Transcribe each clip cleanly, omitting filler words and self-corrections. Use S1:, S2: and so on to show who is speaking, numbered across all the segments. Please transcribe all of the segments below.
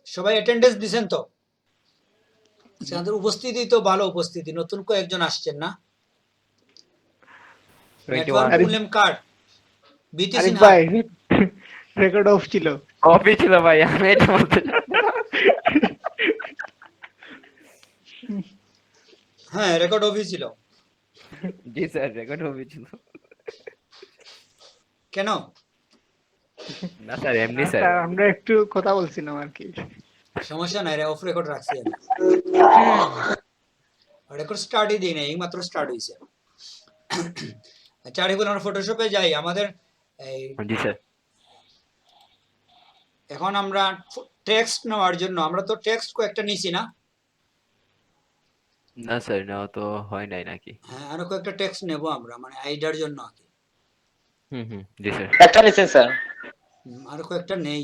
S1: সবাই অ্যাটেন্ডেন্স দিছেন তো? আচ্ছা, আমাদের উপস্থিতি তো ভালো উপস্থিতি, নতুন কয়েকজন আসছেন না? নেটওয়ার্ক
S2: 21
S1: প্রবলেম কার? বিতি
S3: আরিফ
S1: সিনহার?
S3: ভাই রেকর্ড অফ ছিল।
S2: কপি ছিল ভাই, আমি এটা বলতে
S1: হ্যাঁ, রেকর্ড অফিস ছিল।
S2: জি স্যার, রেকর্ড কপি ছিল।
S1: কেন?
S2: না স্যার, এমনি স্যার।
S3: স্যার আমরা একটু কথা বলছিলাম আর কি।
S1: সমস্যা নাই, অফ রেকর্ড রাখছি আমি। রেকর্ড স্টার্টই দিই না, এই মাত্র স্টার্ট হয়েছে। আচ্ছা আরিফুল, আমরা ফটোশপে যাই। আমাদের এই
S2: জি স্যার।
S1: এখন আমরা টেক্সট নেওয়ার জন্য, আমরা তো টেক্সট কয়েকটা নিছি না?
S2: না স্যার, নেওয়া তো হয় নাই নাকি?
S1: হ্যাঁ, আরো কয়েকটা টেক্সট নেব আমরা, মানে আইডিয়ার জন্য আর কি।
S2: জি স্যার।
S4: একটা নিছেন স্যার।
S1: আরো কয়েকটা নেই।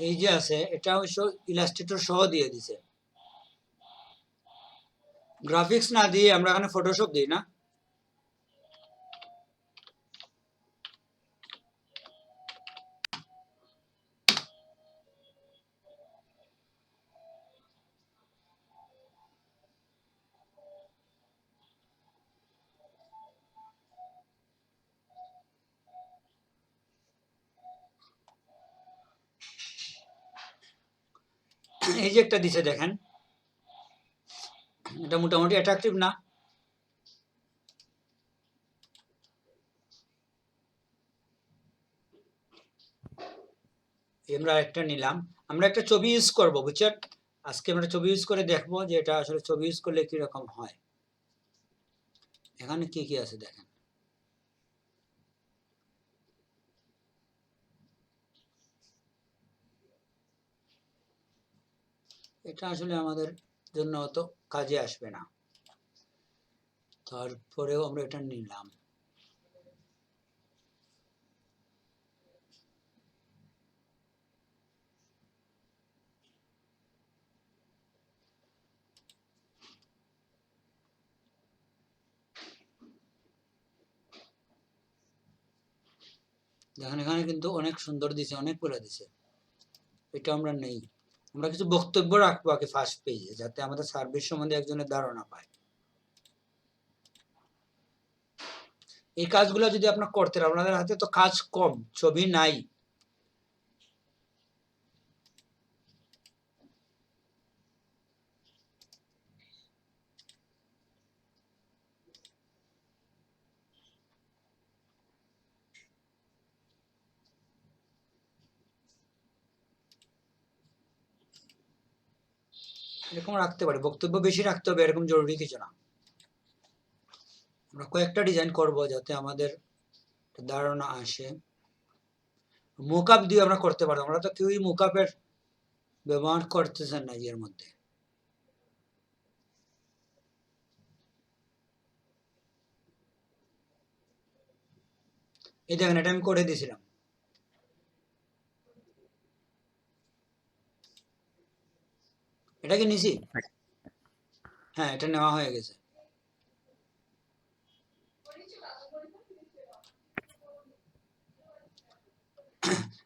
S1: এই যে আছে, এটা অবশ্য ইলাস্ট্রেটর সহ দিয়ে দিছে। গ্রাফিক্স না দিয়ে আমরা এখানে ফটোশপ দিই না? এই যে একটা দিছে দেখেন, এটা মোটামুটি অ্যাট্রাকটিভ না? আমরা একটা নিলাম। আমরা একটা ছবি ইউজ করব, বুঝছেন? আজকে আমরা ছবি ইউজ করে দেখবো যে এটা আসলে ছবি ইউজ করলে কি রকম হয়। এখানে কি কি আছে দেখেন। এটা আসলে আমাদের জন্য অত কাজে আসবে না, তারপরেও আমরা এটা নিলাম। দেখেন এখানে কিন্তু অনেক সুন্দর দিছে, অনেকগুলো দিছে। এটা আমরা নেই। আমরা কিছু বক্তব্য রাখবো আগে ফার্স্ট পেজে, যাতে আমাদের সার্ভিস সম্বন্ধে একজনের ধারণা পায়। এই কাজগুলো যদি আপনার করতে, আপনাদের হাতে তো কাজ কম, ছবি নাই। এরকম রাখতে পারি, বক্তব্য বেশি রাখতে হবে এরকম জরুরি কিছু না। আমরা কয়েকটা ডিজাইন করব যাতে আমাদের ধারণা আসে। মুকআপ দিয়ে আমরা করতে পারি, আমরা তো কেউই মুকআপের ব্যবহার করতেছেন না এর মধ্যে। এই দেখেন, এটা আমি করে দিয়েছিলাম। এটা কি নিছি? হ্যাঁ, এটা নেওয়া হয়ে গেছে।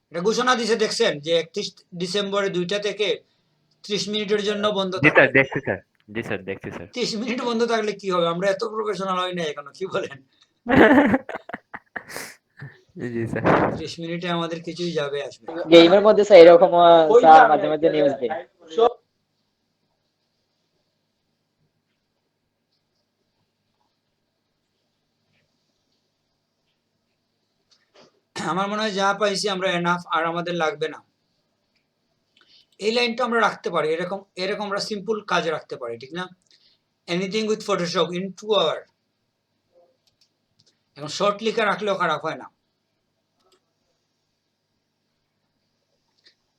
S1: এটা ঘোষণা দিছে দেখছেন যে 31 ডিসেম্বরে 2টা থেকে 30 মিনিটের জন্য বন্ধ
S2: জি স্যার,
S1: থাকবে।
S2: দেখছি স্যার। জি স্যার, দেখছি স্যার।
S1: 30 মিনিট বন্ধ থাকলে কি হবে? আমরা এত প্রফেশনাল হই না এখনো, কি বলেন?
S2: জি স্যার।
S1: 30 মিনিটে আমাদের কিছুই যাবে আসবে না।
S4: গেমের মধ্যে স্যার এরকম স্যার মাঝে মাঝে নিউজ দেয়।
S1: আমার মনে হয় যা পাইছি আমরা এনাফ, আর আমাদের লাগবে না। এই লাইনটা আমরা রাখতে পারি, এরকম এরকম আমরা সিম্পল কাজ রাখতে পারি, ঠিক না? Anything with Photoshop in 2 hour. এখন শর্ট লিখে রাখলেও খারাপ হয় না।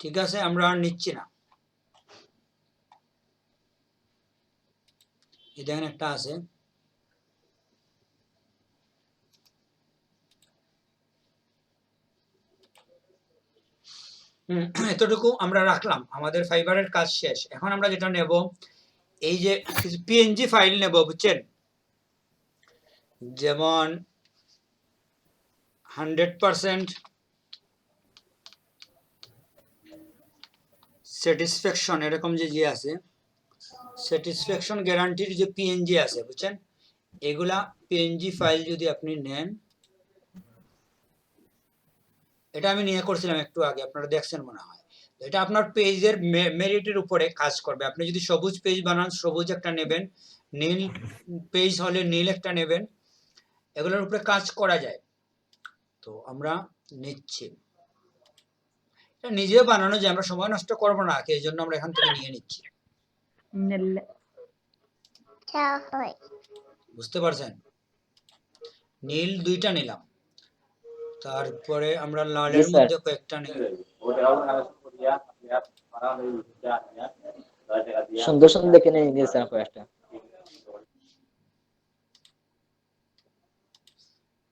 S1: ঠিক আছে, আমরা আর নিচ্ছি না। এই দেখেন একটা আছে, এতটুকু আমরা রাখলাম, আমাদের ফাইবারের কাজ শেষ। এখন আমরা যেটা নেব, এই যে কিছু পিএনজি ফাইল নেব, বুঝছেন, যেমন 100% স্যাটিসফ্যাকশন এরকম যে আছে, স্যাটিসফ্যাকশন গ্যারান্টির যে পিএনজি আছে, বুঝছেন, এগুলা পিএনজি ফাইল যদি আপনি নেন, এটা আমি নিয়ে করছিলাম একটু আগে, আপনারা দেখছেন মনে হয়। এটা আপনার পেজের মেরিটের উপরে কাজ করবে। আপনি যদি সবুজ পেজ বানান, সবুজ একটা নেবেন, নীল পেজ হলে নীল একটা নেবেন, এগুলোর উপরে কাজ করা যায়। তো আমরা নিচ্ছি, এটা নিজেও বানানো যায়, আমরা সময় নষ্ট করবো না, এই জন্য আমরা এখান থেকে নিয়ে নিচ্ছি। বুঝতে পারছেন? নীল 2টা নিলাম, তারপরে আমরা
S4: জি
S1: লালের
S4: স্যার।
S1: মধ্যে কয়েকটা নিলাম।
S4: সুন্দর সুন্দর দেখে নিয়ে নিয়েছেন কয়েকটা।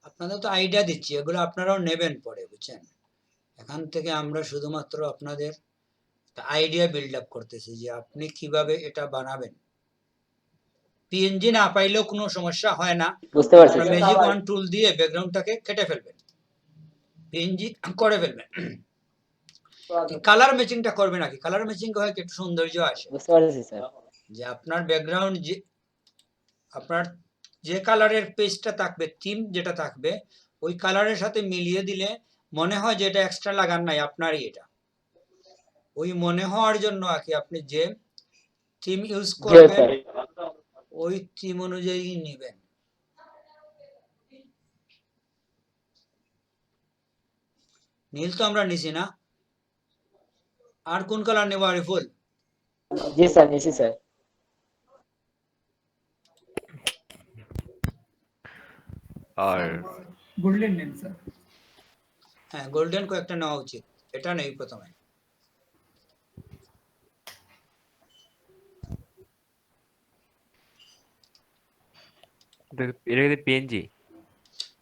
S1: আপনাদের তো আইডিয়া দিচ্ছি, এগুলো আপনারাও নেবেন পরে, বুঝছেন। এখান থেকে আমরা শুধুমাত্র আপনাদের আইডিয়া বিল্ড আপ করতেছি যে আপনি কিভাবে এটা বানাবেন। পিএনজি না পাইলেও কোনো সমস্যা হয় না,
S4: বুঝতে পারছি
S1: আপনারা
S4: স্যার।
S1: ম্যাজিক ওয়ান টুল দিয়ে ব্যাকগ্রাউন্ডটাকে কেটে ফেলবেন, পিএনজি করে ফেলবেন। কালার ম্যাচিংটা করবে নাকি, কালার ম্যাচিং হয় একটু সৌন্দর্য আসে,
S4: বুঝতে পারছি স্যার।
S1: যে আপনার ব্যাকগ্রাউন্ড যে আপনার যে কালারের পেজটা থাকবে, থিম যেটা থাকবে, ওই কালারের সাথে মিলিয়ে দিলে মনে হয় যে এটা এক্সট্রা লাগান নাই, আপনারই এটা। ওই মনে হওয়ার জন্য আর কি আপনি যে থিম ইউজ
S4: জি
S1: করবেন
S4: স্যার।
S1: ওই থিম অনুযায়ী নেবেন। নীল তো আমরা নিছি না, আর কোন কালার নেব আরিফুল?
S4: জি স্যার, নিছি স্যার।
S2: আর
S5: গোল্ডেন নেন স্যার।
S1: হ্যাঁ, গোল্ডেন কয়েকটা নেওয়া উচিত, এটা নেই প্রথমে।
S2: এটা কিন্তু পিএনজি।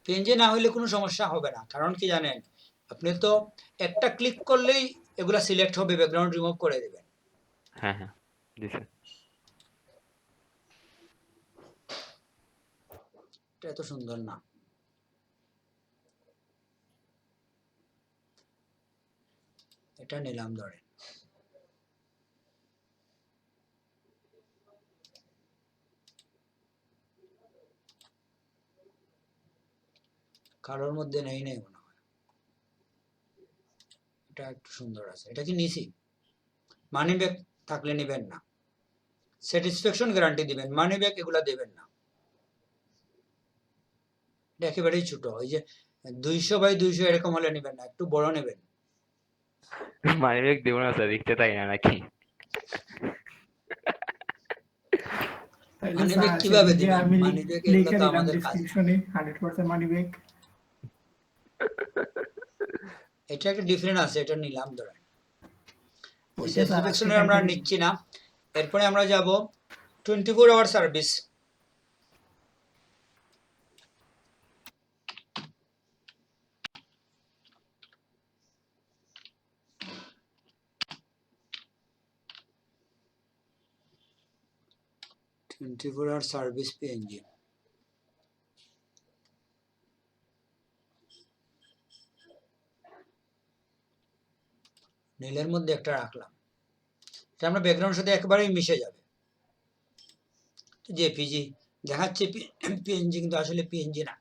S1: পিএনজি না হলে কোনো সমস্যা হবে না, কারণ কি জানেন, আপনি তো একটা ক্লিক করলেই এগুলা সিলেক্ট হবে, ব্যাকগ্রাউন্ড রিমুভ করে দেবেন।
S2: হ্যাঁ হ্যাঁ, জি স্যার।
S1: এটা এত সুন্দর না, এটা নিলাম ধরে। কালোর মধ্যে নেই নেই মনে হয়, এটা একটু সুন্দর আছে। এটা কি নিছি? মানি ব্যাগ থাকলে নেবেন না, স্যাটিসফ্যাকশন গ্যারান্টি দিবেন, মানি ব্যাগ এগুলা দেবেন না। এটা একেবারেই ছোট, ওই যে 200x200 এরকম হলে নেবেন না, একটু বড় নেবেন।
S2: মানি ব্যাগ দেবো না স্যার, দেখতে তাই না নাকি?
S5: তাইলে
S1: মানি
S5: স্যার
S1: ব্যাগ কিভাবে
S5: সেদিন যে
S1: দিবেন?
S5: আমি
S1: মানি ব্যাগ এগুলো
S5: লিখে
S1: তো
S5: দিলাম
S1: আমাদের কাজ না।
S5: ডেসক্রিপশনে 100% মানি ব্যাগ।
S1: এটা একটা ডিফারেন্ট আছে, এটা নিলাম ধরেন।
S5: ওইটা স্যার আজকে
S1: স্যাটিসফ্যাকশনের আমরা
S5: কালকে
S1: নিচ্ছি না। এরপরে আমরা যাব 24 আওয়ার সার্ভিস। সার্ভিস পিএনজি, নীলের মধ্যে একটা রাখলাম, এটা আমরা ব্যাকগ্রাউন্ডের সাথে একেবারেই মিশে যাবে। জেপিজি দেখাচ্ছে পিএনজি, কিন্তু আসলে পিএনজি না।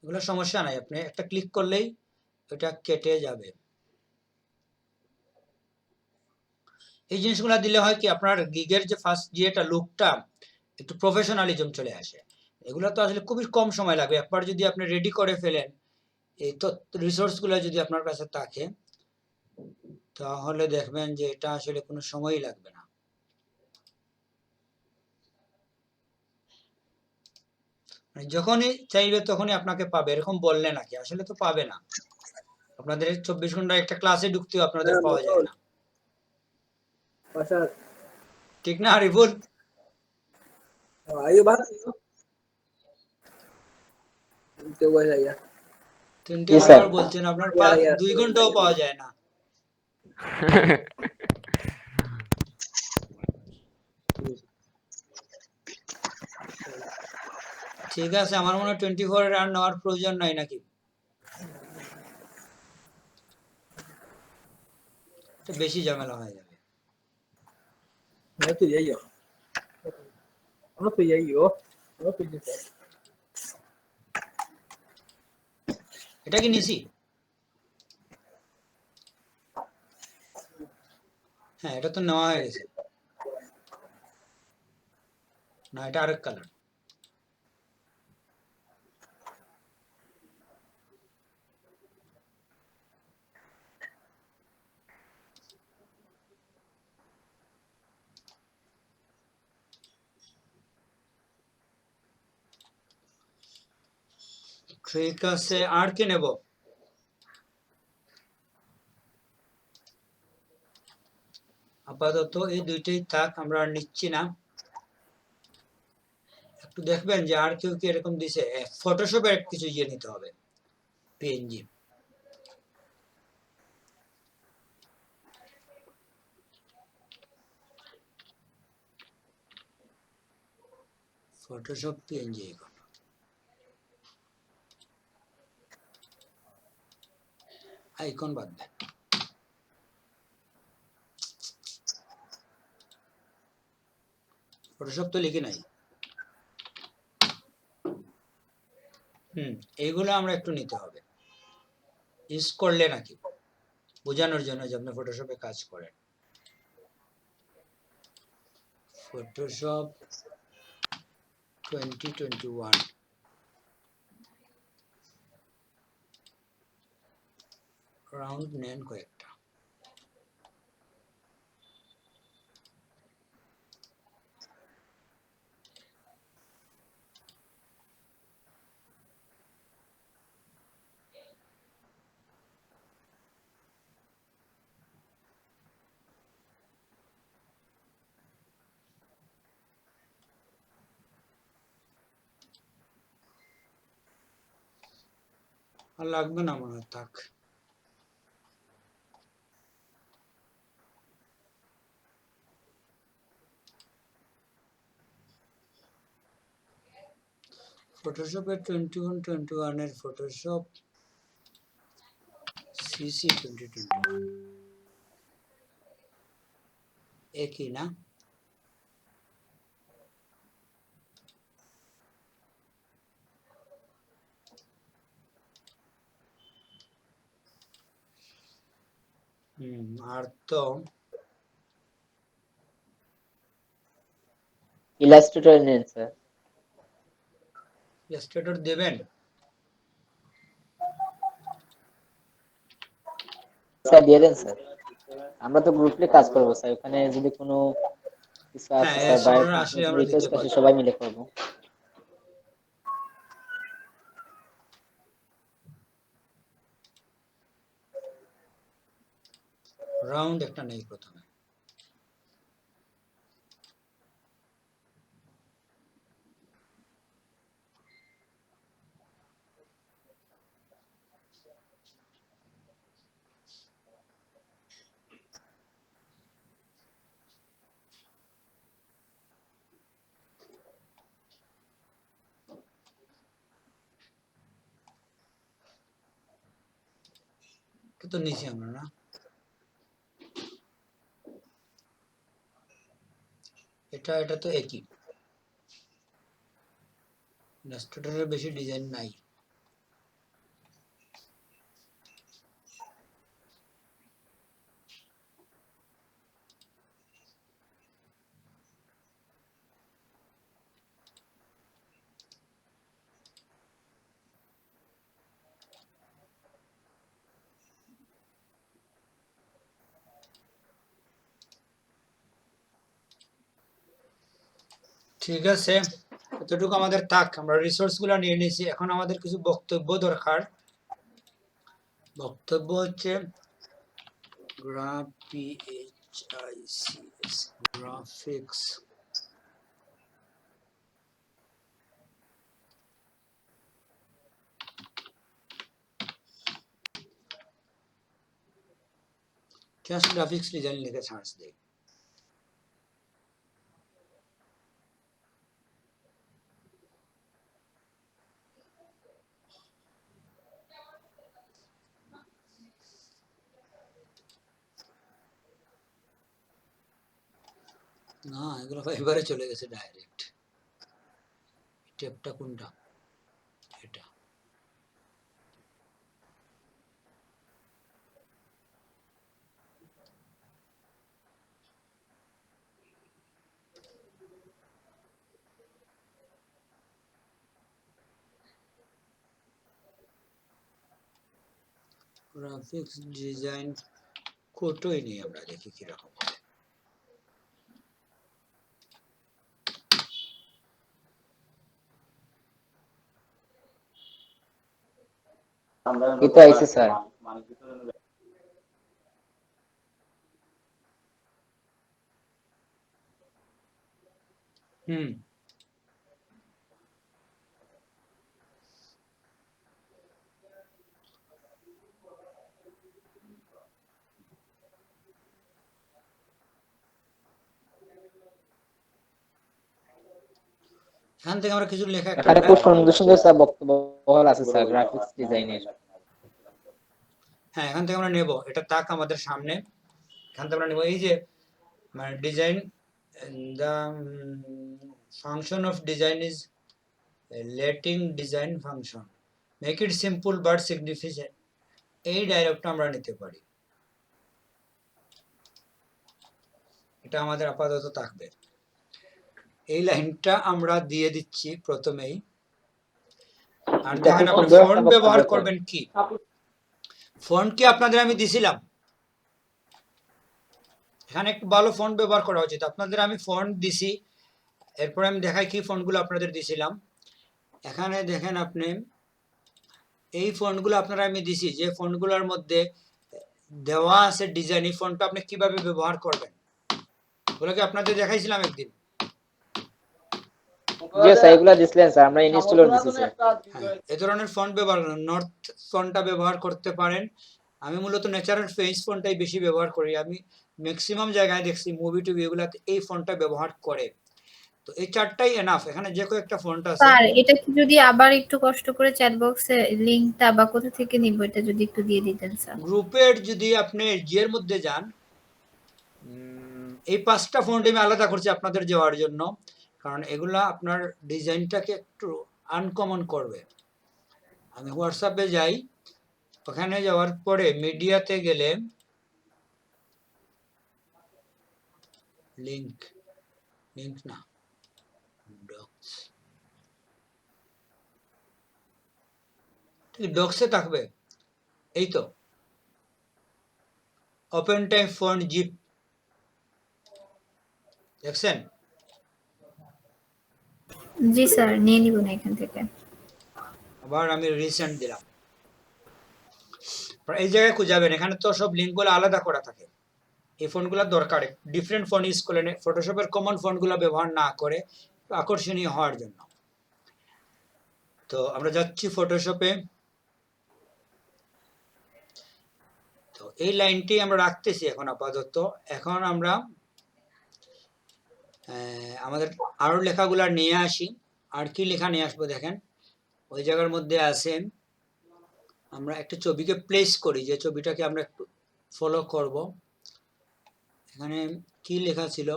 S1: এগুলো সমস্যা নাই, আপনি একটা ক্লিক করলেই এটা কেটে যাবে। এই জিনিসগুলো দিলে হয় কি, আপনার গিগের যে ফার্স্ট যে এটা লুকটা একটু প্রফেশনালিজম চলে আসে। এগুলো তো আসলে খুবই কম সময় লাগবে, একবার যদি আপনি রেডি করে ফেলেন, এই তো রিসোর্সগুলো যদি আপনার কাছে থাকে, তাহলে দেখবেন যে এটা আসলে কোনো সময়ই লাগবে না। মানে যখনই চাইবে তখনই আপনাকে পাবে, এরকম বললে নাকি, আসলে তো পাবে না। আপনাদের 24 ঘন্টা একটা ক্লাসে ঢুকতেও আপনাদের পাওয়া যায় না, ঠিক না Ariful?
S6: Ayo bác, kêu quay lại vậy.
S1: 20
S4: জি
S1: আবার
S4: স্যার।
S1: আবার বলছেন আপনার 2 ঘন্টাও পাওয়া যায় না। ঠিক আছে, আমার মনে হয় 24 এর আর নেওয়ার প্রয়োজন নাই নাকি? এটা বেশি ঝামেলা হয়ে যাবে।
S6: No estudié yo. No estudié yo. No estudié yo.
S1: এটা কি নিছি? হ্যাঁ, এটা তো নেওয়া হয়ে গেছে। না, এটা আরেক কালার। ঠিক আছে, আর কি নেব? আপাতত এই দুইটাই থাক, আমরা আর নিচ্ছি না। একটু দেখবেন যে আর কেউ কি এরকম দিছে। ফটোশপের কিছু ইয়ে নিতে হবে, পিএনজি। ফটোশপ পিএনজি এখন আইকন বাদ দেন। ফটোশপ তো লিখি নাই। এইগুলো আমরা একটু নিতে হবে, ইউজ করলে নাকি বোঝানোর জন্য যে আপনি ফটোশপে কাজ করেন। ফটোশপ 2021 রাউন্ড নেন কয়েকটা। আর লাগবে না মনে হয়, থাক। ফটোশপের 21 এর ফটোশপ সিসি 2021 একই না? আর তো
S4: ইলাস্ট্রেটর নেন স্যার।
S1: ইলাস্ট্রেটর দেবেন?
S4: স্যার দিয়ে দেন স্যার। আমরা তো গ্রুপে কাজ করবো স্যার, ওখানে যদি কোনো কিছু
S1: হ্যাঁ,
S4: আছে স্যার বা
S1: ইলাস্ট্রেটর আসলে আমরা দিতে
S4: রিকোয়েস্ট আসে
S1: পারি।
S4: সবাই মিলে করবো।
S1: রাউন্ড একটা নেই প্রথমে। এটা তো নিচে আমরা না, এটা তো একই। ইলাস্ট্রেটরের বেশি ডিজাইন নাই। ঠিক আছে, এতটুকু আমাদের থাক। আমরা রিসোর্স গুলা নিয়ে নিয়েছি, এখন আমাদের কিছু বক্তব্য দরকার। বক্তব্য হচ্ছে গ্রাফিক্স। জাস্ট গ্রাফিক্স ডিজাইন লিখে সার্চ দিই। না, এগুলো ফাইবারে চলে গেছে ডাইরেক্ট। ট্যাবটা কোনটা? এটা। গ্রাফিক্স ডিজাইন কোটোই নেই, আমরা দেখি কিরকম হবে।
S4: এই তো আইছে স্যার।
S1: হুম, এখান থেকে আমরা কিছু লেখা একটা
S4: এখানে খুব সুন্দর সুন্দর স্যার বক্তব্য আছে স্যার গ্রাফিক্স ডিজাইনের।
S1: হ্যাঁ, এখান থেকে আমরা নেব। এটা তাক আমাদের সামনে, এখান থেকে আমরা নেব। এই যে মানে design, the function of design is letting design function make it simple but significant, এই ডায়লগটা আমরা নিতে পারি। এটা আমাদের আপাতত থাকবে। এই লাইনটা আমরা দিয়ে দিচ্ছি প্রথমেই। আর দেখেন আপনি ফন্ট ব্যবহার করবেন কি, ফন্ট কি আপনাদের আমি দিছিলাম, এখানে একটু ভালো ফন্ট ব্যবহার করা উচিত। আপনাদের আমি ফন্ট দিছি, এরপরে আমি দেখাই কি ফন্টগুলো আপনাদের দিছিলাম। এখানে দেখেন আপনি এই ফন্টগুলো আপনারা আমি দিছি, যে ফন্টগুলোর মধ্যে দেওয়া আছে ডিজাইন, এই ফন্টটা আপনি কিভাবে ব্যবহার করবেন ওগুলো কি আপনাদের দেখাইছিলাম একদিন।
S4: জি স্যার, এগুলা দিছিলেন স্যার, আমরা ইনস্টলর দিছি স্যার।
S1: হ্যাঁ, এই ধরনের ফন্ট ব্যবহার, নর্থ ফন্টটা ব্যবহার করতে পারেন। আমি মূলত ন্যাচারাল ফেস ফন্টটাই বেশি ব্যবহার করি। আমি ম্যাক্সিমাম জায়গায় দেখছি মুভি টুভি এগুলাতে এই ফন্টটা ব্যবহার করে। তো এই চারটাই এনাফ, এখানে যে কোনো একটা ফন্ট আছে।
S7: স্যার এটা কি যদি আবার একটু কষ্ট করে চ্যাট বক্সে লিংকটা বা কোথা থেকে নিব এটা যদি একটু দিয়ে দিতেন স্যার।
S1: গ্রুপের যদি আপনি জিএর মধ্যে যান, এই 5টা ফন্ট আমি আলাদা করছি আপনাদের যাওয়ার জন্য, কারণ এগুলা আপনার ডিজাইনটাকে একটু আনকমন করবে। আমি হোয়াটসঅ্যাপে যাই, ওখানে যাওয়ার পরে মিডিয়াতে গেলে লিংক না ডক্স, ঠিক ডক্সে থাকবে। এই তো ওপেন টাইপ ফন্ট জিপ, দেখছেন?
S7: জি স্যার, নিয়ে নিব না এখান থেকে।
S1: আবার আমি রিসেন্ট দিলাম। এই জায়গায় খুঁজাবেন, এখানে তো সব লিঙ্কগুলো আলাদা করা থাকে। এই ফন্টগুলো দরকার, ডিফারেন্ট ফন্ট ইউজ করলে ফটোশপের কমন ফন্টগুলো ব্যবহার না করে আকর্ষণীয় হওয়ার জন্য। তো আমরা যাচ্ছি ফটোশপে। তো এই লাইনটি আমরা রাখতেছি এখন আপাতত। এখন আমরা আমাদের আরো লেখাগুলা নিয়ে আসি। আর কি লেখা নিয়ে আসবো দেখেন, ওই জায়গার মধ্যে আছে আমরা একটা ছবিকে প্লেস করি, যে ছবিটাকে আমরা একটু ফলো করব। এখানে কি লেখা ছিল,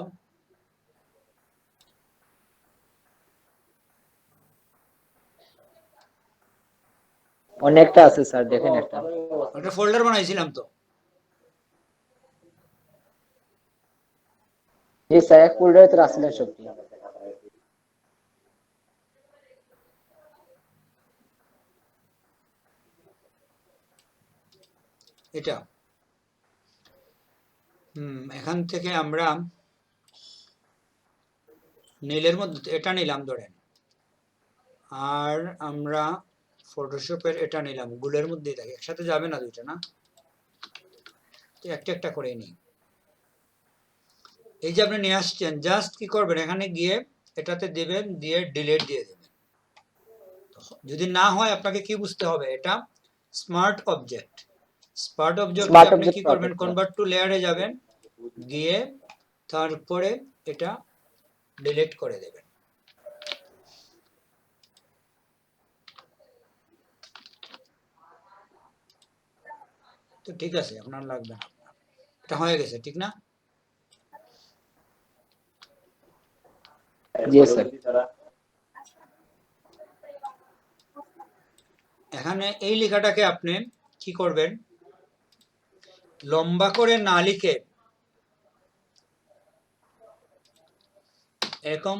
S4: অনেকটা আছে স্যার, দেখেন একটা
S1: ফোল্ডার বানাইছিলাম তো।
S4: জি স্যার, এক ফোল্ডারে তো রাখছিলেন সবটি।
S1: এটা এখান থেকে আমরা নীলের মধ্যে এটা নিলাম ধরেন, আর আমরা ফটোশপের এটা নিলাম, গুলের মধ্যেই থাকে, একসাথে যাবে না দুইটা, না একটা একটা করে নিই। এই যে আপনি নিয়ে আসছেন, জাস্ট কি করবেন, এখানে গিয়ে এটাতে দেবেন, দিয়ে ডিলিট দিয়ে দেবেন। যদি না হয় আপনাকে কি বুঝতে হবে, এটা স্মার্ট অবজেক্ট, স্মার্ট অবজেক্টে
S4: স্মার্ট
S1: আপনি
S4: অবজেক্ট
S1: কি করবেন,
S4: প্রপার্টি
S1: কনভার্ট টু লেয়ারে যাবেন, গিয়ে তারপরে এটা ডিলিট করে দেবেন। তো ঠিক আছে, আপনার লাগবে না, এটা হয়ে গেছে, ঠিক না?
S4: জি স্যার।
S1: এখানে এই লেখাটাকে আপনি কি করবেন, লম্বা করে না লিখে এরকম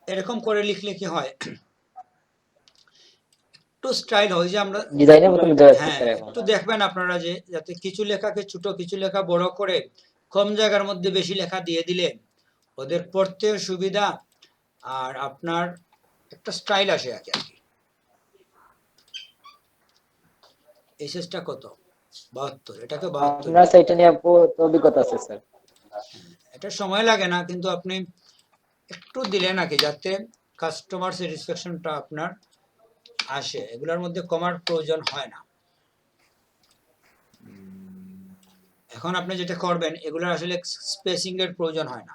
S1: এরকম করে লিখলে কি হয়, একটু স্টাইল হয়, যে আমরা
S4: ডিজাইনের মতো বুঝা যাচ্ছে
S1: হ্যাঁ
S4: স্যার এখন।
S1: একটু দেখবেন আপনারা যে যাতে কিছু লেখাকে ছোট, কিছু লেখা বড় করে, কম জায়গার মধ্যে বেশি লেখা দিয়ে দিলে ওদের পড়তে সুবিধা, আর আপনার একটা স্টাইল আসে আর কি। এসএসটা কত, 72, এটাকে 72
S4: আপনার সাইটে নিয়ে তো অভিজ্ঞতা আছে স্যার।
S1: এটা সময় লাগে না, কিন্তু আপনি একটু দিলে নাকি যাতে কাস্টমার স্যাটিসফ্যাকশনটা আপনার আসে, এগুলোর মধ্যে কমার প্রয়োজন হয় না। এখন আপনি যেটা করবেন, এগুলোর আসলে স্পেসিং এর প্রয়োজন হয় না।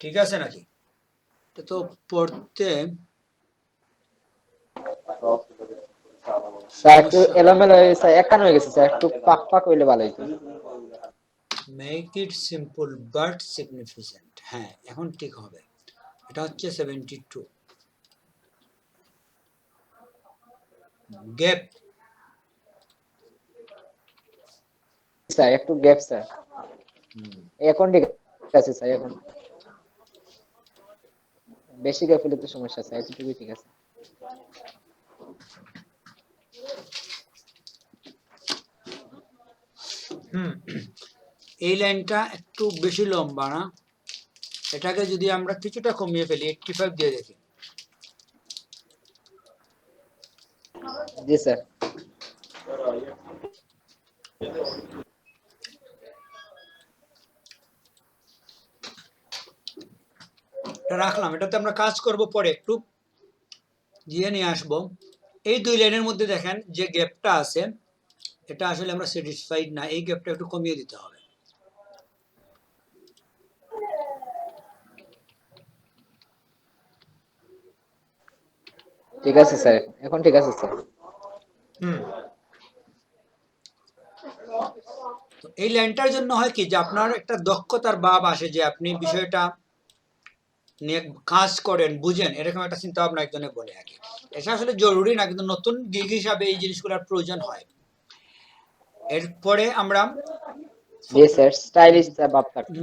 S1: ঠিক আছে নাকি? এটা তো পড়তে
S4: স্যার একটু এলোমেলো হয়ে গেছে, একান হয়ে গেছে স্যার, একটু পাক পাক হইলে ভালো হইতো।
S1: Make it simple but significant, হ্যাঁ এখন ঠিক হবে। এটা হচ্ছে 72 গ্যাপ,
S4: স্যার একটু গ্যাপ স্যার, এখন ঠিক আছে স্যার, এখন বেশি গ্যাপ হলে তো সমস্যা স্যার, এতটুকুই ঠিক আছে।
S1: এই লাইনটা একটু বেশি লম্বা না, এটাকে যদি আমরা কিছুটা কমিয়ে ফেলি, 85 দিয়ে দেখি।
S4: জি স্যার।
S1: এটা রাখলাম, এটাতে আমরা কাজ করব পরে, একটু দিয়ে নিয়ে আসবো। এই দুই লাইনের মধ্যে দেখেন যে গ্যাপটা আছে, এটা আসলে আমরা স্যাটিসফাইড না, এই গ্যাপটা একটু কমিয়ে দিতে হবে।
S4: ঠিক আছে স্যার, এখন ঠিক আছে স্যার।
S1: তো এই লাইনটার জন্য হয় কি, যে আপনার একটা দক্ষতার ভাব আসে, যে আপনি বিষয়টা নিয়ে কাজ করেন, বুঝেন, এরকম একটা চিন্তা ভাবনা একজনে বলে আর কি। এটা আসলে জরুরি না, কিন্তু নতুন গিগ হিসাবে এই জিনিসগুলোর প্রয়োজন হয়। এরপরে আমরা
S4: জি স্যার, স্টাইলিশ ভাব থাকবে।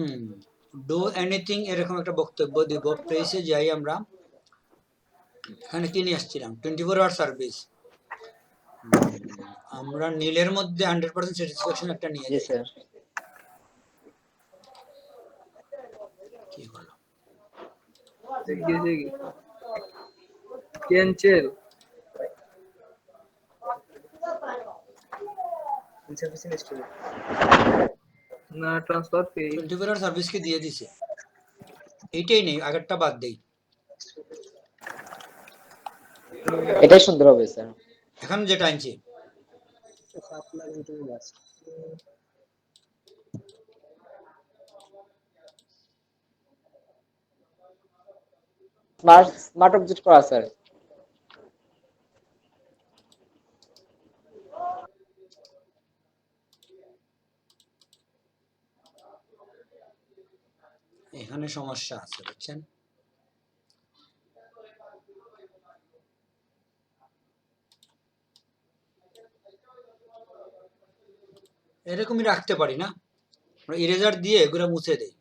S1: ডু এনিথিং এরকম একটা বক্তব্য দিব। প্রেসে যাই আমরা, এখানে কি নিয়ে আসছিলাম, 24 আওয়ার সার্ভিস। আমরা নীলের মধ্যে 100% স্যাটিসফ্যাকশন একটা নিয়ে
S4: জি
S1: যাই।
S4: স্যার।
S1: কি হলো,
S6: ক্যান্সেল না, ট্রান্সফার ফি
S1: 24 আওয়ার সার্ভিস কি দিয়ে দিছে, এইটাই নেই, আগেরটা বাদ দেই।
S4: এটাই সুন্দর হবে স্যার।
S1: এখন যেটা আনছি,
S4: স্মার্ট অবজেক্ট করা স্যার।
S1: এখানে সমস্যা আছে বুঝছেন। এরকমই রাখতে পারি না, আমরা ইরেজার দিয়ে এগুলো মুছে দেই।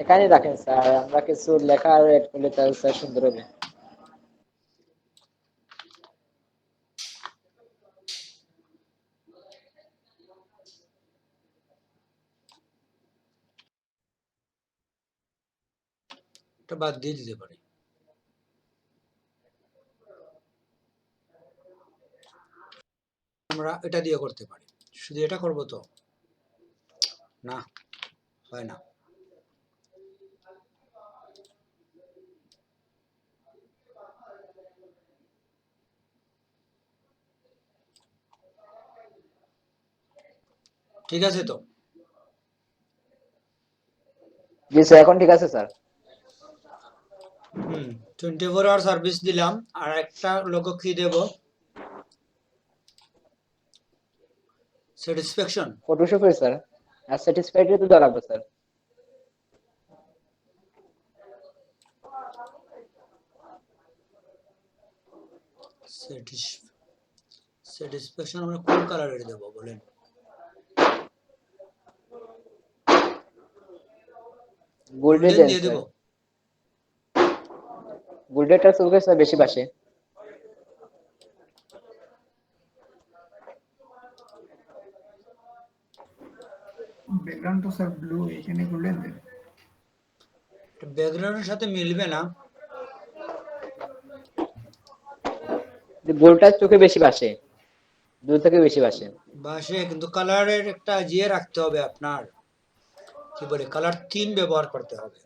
S4: এখানে রাখেন স্যার, আমরা কিছু লেখা আর এড করলে তাহলে স্যার সুন্দর হবে।
S1: এটা বাদ দিয়ে দিতে পারি। আমরা এটা দিয়ে করতে পারি। শুধু এটা করব তো না, হয় না। ঠিক আছে তো?
S4: জি স্যার, এখন ঠিক আছে স্যার।
S1: 24 আওয়ার সার্ভিস দিলাম। আর একটা লোগো কি দেব? স্যাটিসফ্যাকশন।
S4: ফটোশপের স্যার, আর স্যাটিসফাইড তো দেওয়া লাগবে স্যার।
S1: স্যাটিসফ্যাকশন আমরা কোন কালারের দেব বলেন?
S4: গোল্ডেন
S1: গোল্ডেন
S4: দেন
S1: দিয়ে দেব।
S4: স্যার, গোল্ডেনটা চোখে স্যার বেশি বাসে।
S5: ব্যাকগ্রাউন্ড তো স্যার ব্লু, এখানে গোল্ডেন দেন।
S1: ব্যাকগ্রাউন্ডের সাথে মিলবে না।
S4: গোল্ডটা চোখে বেশি বাসে, দূর থেকে বেশি বাসে।
S1: বাসে, কিন্তু কালারের একটা জিয়ে রাখতে হবে আপনার, কি বলে, কালার থিম ব্যবহার করতে হবে।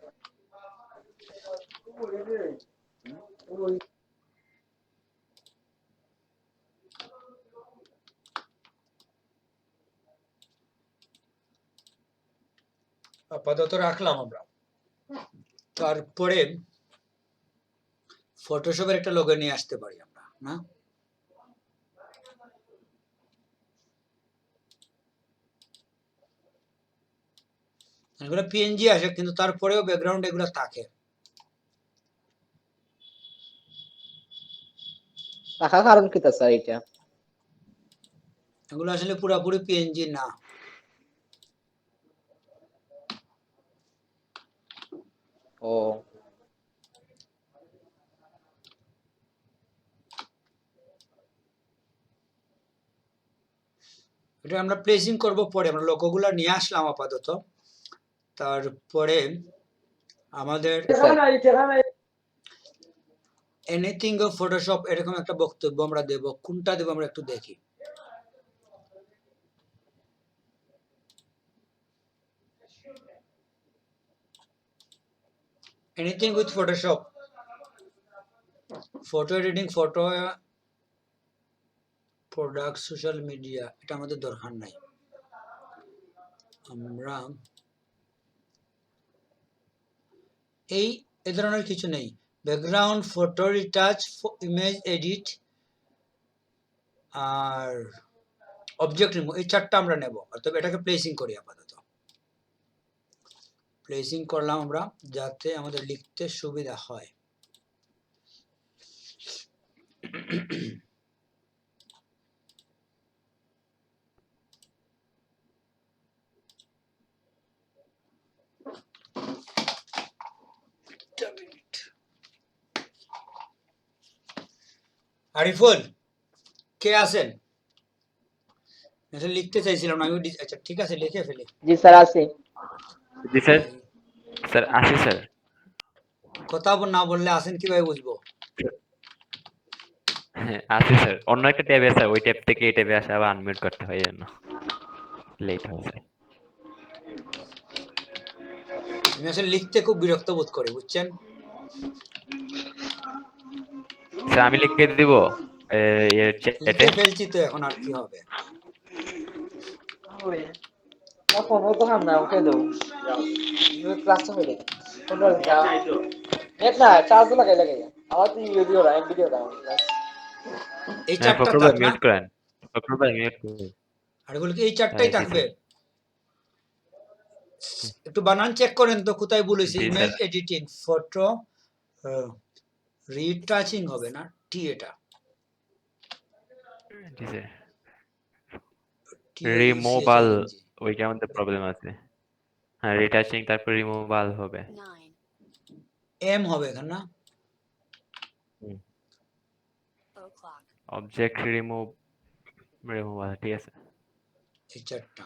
S1: আপাতত রাখলাম আমরা। তারপরে ফটোশপের একটা লোগো নিয়ে আসতে পারি আমরা, না? এগুলো পিএনজি আসে, কিন্তু তারপরেও ব্যাকগ্রাউন্ড এগুলো থাকে।
S4: টাকা কারণ কি তা স্যার এটা?
S1: এগুলো আসলে পুরোপুরি পিএনজি না।
S4: ও,
S1: এটা আমরা প্লেসিং করব পরে। আমরা লোগোগুলো নিয়ে আসলাম আপাতত। তারপরে আমাদের এনিথিং অফ ফটোশপ এরকম একটা বক্তব্য আমরা দেব। কোনটা দেব আমরা একটু দেখি। Anything with Photoshop, photo editing, photo product, social media, এটা আমাদের দরকার নাই। আমরা এই ধরনের কিছু নেই। Background, photo retouch, image edit আর অবজেক্ট রিমুভ, এই চারটা আমরা নেব। অর্থাৎ এটাকে প্লেসিং করি আপাতত। প্লেসিং করলাম আমরা যাতে আমাদের লিখতে সুবিধা হয়। আরিফুল, কে আছেন? আসলে লিখতে চাইছিলাম না আমি। আচ্ছা ঠিক আছে, লিখে ফেলি।
S4: জি স্যার আছি।
S2: জি স্যার। স্যার আসি স্যার।
S1: কথা না বললে আসেন কিভাবে বুঝবো?
S2: হ্যাঁ আসি স্যার, অন্য একটা ট্যাবে স্যার, ওই ট্যাব থেকে এই ট্যাবে আসা আবার আনমিউট করতে হয়, জন্য লেট হয় স্যার।
S1: আমি আসলে লিখতে খুব বিরক্ত বোধ করি, বুঝছেন?
S2: স্যার আমি লিখে দিব এর চ্যাটে।
S1: লিখে ফেলছি তো, এখন আর কি হবে?
S4: ফোন তো কাম না, ওকে দাও ক্লাস তো হইলে ফোন দাও নেট না, চার্জ লাগাই লাগাই আবার তুই ভিডিও দাও।
S1: এই
S2: হ্যাঁ
S1: চারটা
S2: ফখরুল ভাই
S1: থাক না?
S2: মিউট করেন, ফখরুল ভাই মিউট করেন।
S1: আর এগুলো কি এই চারটাই
S2: জি
S1: থাকবে?
S2: স্যার।
S1: একটু বানান চেক করেন তো, কোথায় বলেছি?
S2: জি
S1: image
S2: sir.
S1: Editing, photo retouching হবে না টি, এটা
S2: জি স্যার। Removal,
S1: TIUCHING।
S2: ওইটা আমাদের প্রবলেম আছে। হ্যাঁ রিটাচিং, তারপর রিমুভাল হবে।
S1: এম হবে এখানে না?
S2: অবজেক্ট রিমুভাল, ঠিক আছে।
S1: এই চারটা।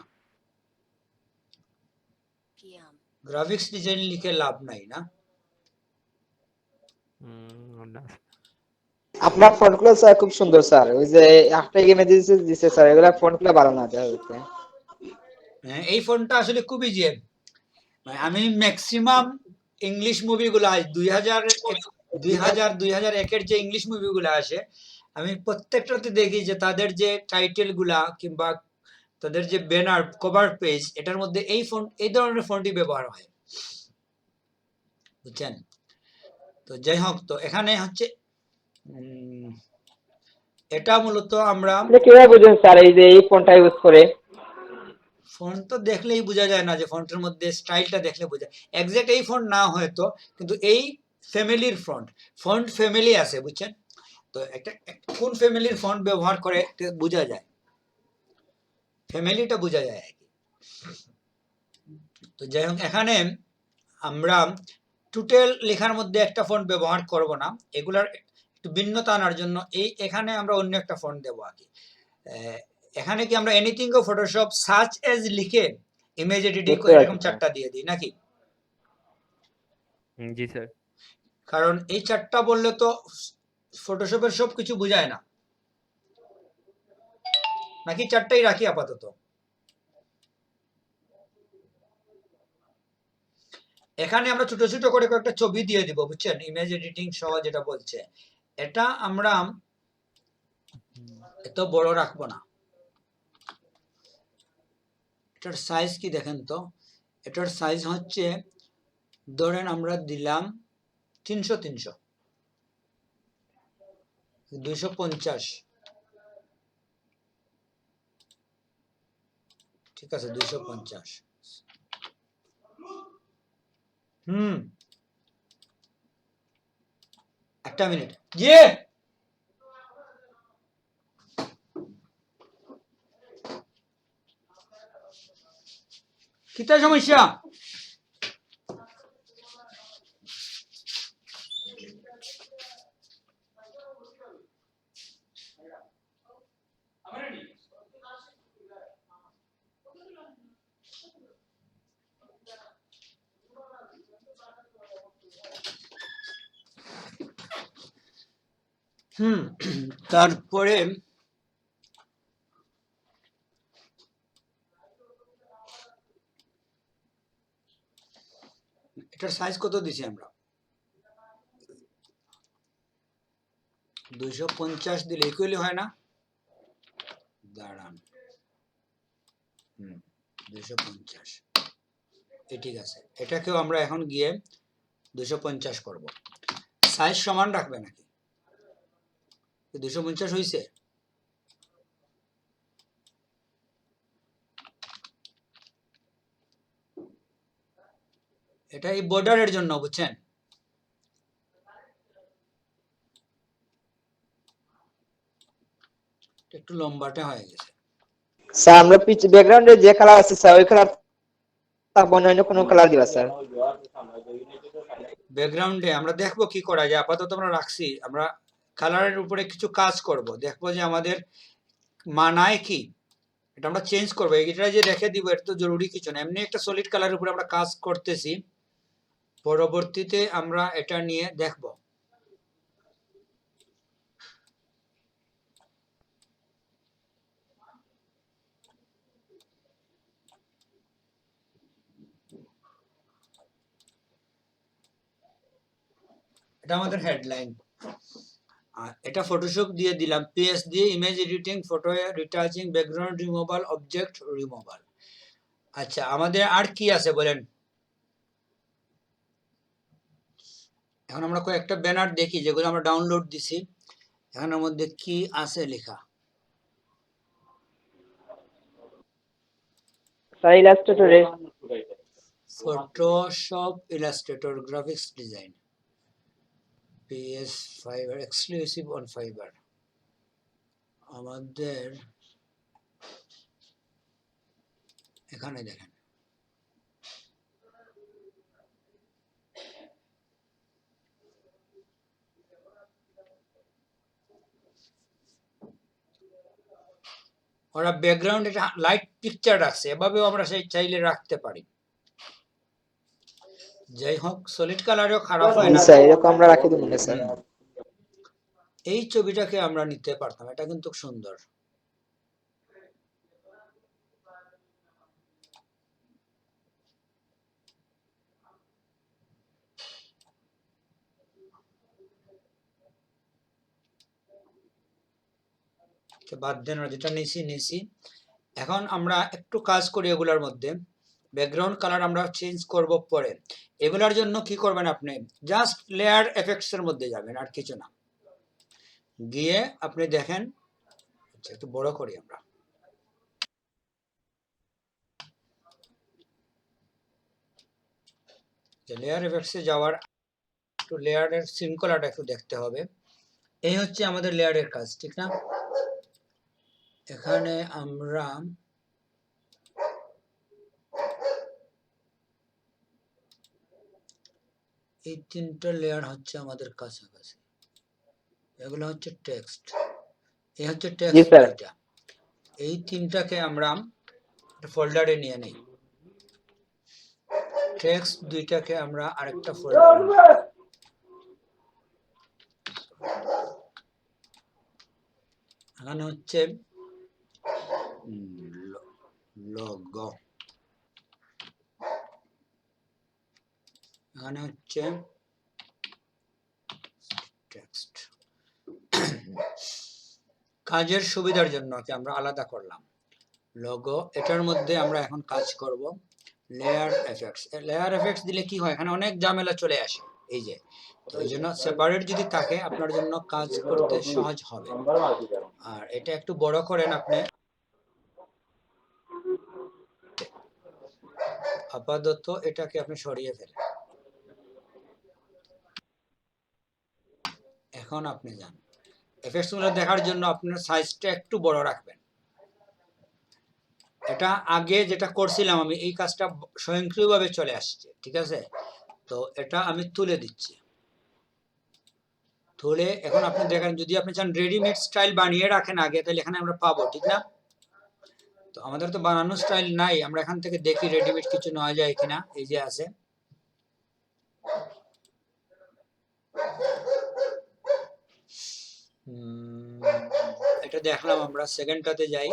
S1: গ্রাফিক্স ডিজাইন লিখে লাভ নাই, না?
S2: না।
S4: আপনার ফন্টগুলো স্যার খুব সুন্দর স্যার, ওই যে একটা গেমে দিছে স্যার, এগুলা ফন্টগুলো ভালো না দেখা যাচ্ছে।
S1: হ্যাঁ, এই ফোনটা আসলে খুব ইজি। আমি ম্যাক্সিমাম ইংলিশ মুভিগুলো 2000-2001-এর যে ইংলিশ মুভিগুলো আসে, আমি প্রত্যেকটাতে দেখি যে তাদের যে টাইটেল গুলা কিংবা তাদের যে ব্যানার কভার পেজ, এটার মধ্যে এই ধরনের ফন্টই ব্যবহার হয়, বুঝছেন? তো যাই হোক, তো এখানে হচ্ছে এটা মূলত আমরা
S4: আপনি কিভাবে বুঝেন স্যার এই যে এই ফন্টটা ইউজ করে?
S1: ফন্ট তো দেখলেই বোঝা যায় না, যে ফন্টের মধ্যে স্টাইলটা দেখলে বোঝা, এক্সাক্ট এই ফন্ট না হয়তো, কিন্তু এই ফ্যামিলির ফন্ট ফ্যামিলি আছে, বুঝছেন? তো কোন ফ্যামিলির ফন্ট ব্যবহার করে এটা বোঝা যায়, ফ্যামিলিটা বোঝা যায় আর কি। তো যাই হোক, এখানে আমরা টোটাল লেখার মধ্যে একটা ফন্ট ব্যবহার করব না, এগুলার একটু ভিন্নতা আনার জন্য এখানে আমরা অন্য একটা ফন্ট দেবো আর কি। এখানে কি আমরা এনিথিং ও ফটোশপ সার্চ এজ লিখে ইমেজ এডিটিং করে এরকম চারটা দিয়ে দিই নাকি?
S2: জি স্যার।
S1: কারণ এই চারটা বললে তো ফটোশপের সব কিছু বোঝায় না, নাকি চারটাই রাখি আপাতত? এখানে আমরা ছোট ছোট করে কয়েকটা ছবি দিয়ে দিব, বুঝছেন? ইমেজ এডিটিং সহ যেটা বলছে, এটা আমরা এত বড় রাখবো না। এটার সাইজ কি দেখেন তো, এটার সাইজ হচ্ছে, ধরেন আমরা দিলাম 300 250, ঠিক আছে 250। একটা মিনিট, জি কিতা সমস্যা? তারপরে এটার সাইজ কত দিছি আমরা? 250 দিলে ইকুয়ালি হয় না? দাঁড়ান, 250, ঠিক আছে। এটাকেও আমরা এখন গিয়ে 250 করব। সাইজ সমান রাখবে নাকি? 250 হয়েছে? এটা এই বর্ডারের জন্য, বুঝছেন? একটু লম্বাটে হয়ে গেছে
S4: স্যার আমরা পিচ ব্যাকগ্রাউন্ডে যে কালার আছে স্যার, ওই কালার অন্য কোনো কালার দিবা স্যার?
S1: ব্যাকগ্রাউন্ডে আমরা দেখবো কি করা যায়, আপাতত আমরা রাখছি। আমরা কালারের উপরে কিছু কাজ করব, দেখবো যে আমাদের মানায় কি, এটা আমরা চেঞ্জ করবো। এটা যে রেখে দিব এটা তো জরুরি কিছু না, এমনি একটা সলিড কালারের উপরে আমরা কাজ করতেছি, পরবর্তীতে আমরা এটা নিয়ে দেখব। এটা আমাদের হেডলাইন, আর এটা ফটোশপ দিয়ে দিলাম, পিএস দিয়ে image editing, photo retouching, background removal, object removal. আচ্ছা, আমাদের আর কি আছে বলেন? এখন আমরা কয়েকটা ব্যানার দেখি যেগুলো আমরা ডাউনলোড দিছি, এখানের মধ্যে কি আছে লেখা?
S4: স্যার ইলাস্ট্রেটরে
S1: Photoshop, Illustrator, graphics design, PS Fiverr, exclusive on Fiverr. আমাদের এখানে দেখেন, ওরা ব্যাকগ্রাউন্ড এটা লাইট পিকচার রাখছে, এভাবেও আমরা সেই চাইলে রাখতে পারি। যাই হোক, সলিড কালারেও খারাপ হয় না।
S4: স্যার এরকম আমরা রাখি দেব না স্যার।
S1: এই ছবিটাকে আমরা নিতে পারতাম, এটা কিন্তু সুন্দর। বাদ দেন, যেটা নিছি। এখন আমরা একটু কাজ করি এগুলোর মধ্যে। ব্যাকগ্রাউন্ড কালার আমরা চেঞ্জ করব পরে। এগুলোর জন্য কি করবেন আপনি, জাস্ট লেয়ার এফেক্টস এর মধ্যে যাবেন, আর কিছু না। গিয়ে আপনি দেখেন, আচ্ছা একটু বড় করি আমরা। লেয়ার এফেক্টসে যাওয়ার একটু লেয়ারের শৃঙ্খলাটা একটু দেখতে হবে। এই হচ্ছে আমাদের লেয়ারের কাজ, ঠিক না? এখানে আমরা এই তিনটা লেয়ার হচ্ছে আমাদের কাছাকাছি। এগুলো হচ্ছে টেক্সট, এই হচ্ছে টেক্সট দুইটা। এই তিনটাকে আমরা ফোল্ডারে নিয়ে নেই। টেক্সট দুইটাকে আমরা আরেকটা ফোল্ডারে, এখানে হচ্ছে লোগো, এখানে হচ্ছে টেক্সট। কাজের সুবিধার জন্য কি আমরা আলাদা করলাম লোগো। এটার মধ্যে আমরা এখন কাজ করব লেয়ার এফেক্টস। লেয়ার এফেক্টস দিলে কি হয়, এখানে অনেক ঝামেলা চলে আসে। এই যে, তো এই জন্য সেপারেট যদি থাকে আপনার জন্য কাজ করতে সহজ হবে। আর এটা একটু বড় করেন আপনি, আপাতত এটাকে আপনি সরিয়ে ফেলেন। এখন আপনি যান, এফেক্টস গুলো দেখার জন্য আপনার সাইজটা একটু বড় রাখবেন। এটা আগে যেটা করছিলাম আমি, এই কাজটা স্বয়ংক্রিয়ভাবে চলে আসছে, ঠিক আছে? তো এটা আমি তুলে দিচ্ছি। তুলে এখন আপনি দেখেন, যদি আপনি চান রেডিমেড স্টাইল বানিয়ে রাখেন আগে, তাহলে এখানে আমরা পাবো, ঠিক না? তো আমাদের তো বানানো স্টাইল নাই, আমরা এখান থেকে দেখি রেডিমেড কিছু নেওয়া যায় কিনা। এই যে আছে, এটা দেখলাম আমরা। সেকেন্ডটাতে যাই,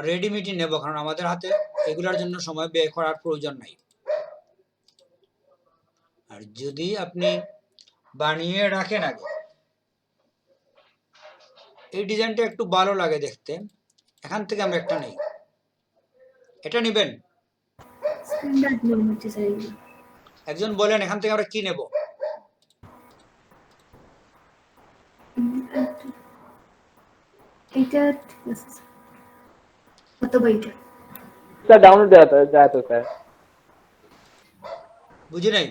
S1: রেডিমেডই নেব, কারণ আমাদের হাতে এগুলোর জন্য সময় ব্যয় করার প্রয়োজন নাই। আর যদি আপনি বানিয়ে রাখেন আগে, এই ডিজাইনটা একটু ভালো লাগে দেখতে, এখান থেকে আমরা একটা নেই। এটা নেবেন?
S7: স্ট্যান্ডার্ড লোন হচ্ছে স্যার।
S1: একজন বলেন এখান থেকে আমরা কি নেব?
S7: এটা ঠিক আছে স্যার। অথবা এটা
S4: স্যার ডাউনলোড যায় তো স্যার।
S1: বুঝি নাই।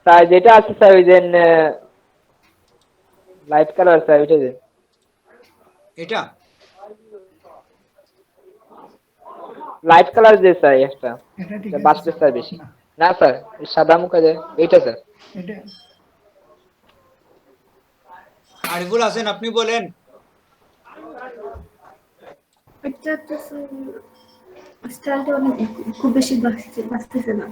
S4: স্যার যেটা আছে স্যার ওই যে লাইট কালার স্যার, ওইটা যে
S1: এটা
S4: লাইট কালার যে স্যার একটা
S5: এটা ঠিক
S4: বাঁচবে স্যার বেশি। না স্যার সাদা মুখে যায় এইটা স্যার।
S5: এটা
S1: আরিফুল হাসান, আপনি বলেন।
S7: এটা তো স্টাইলটা অনেক খুব বেশি বাঁচতেছে না।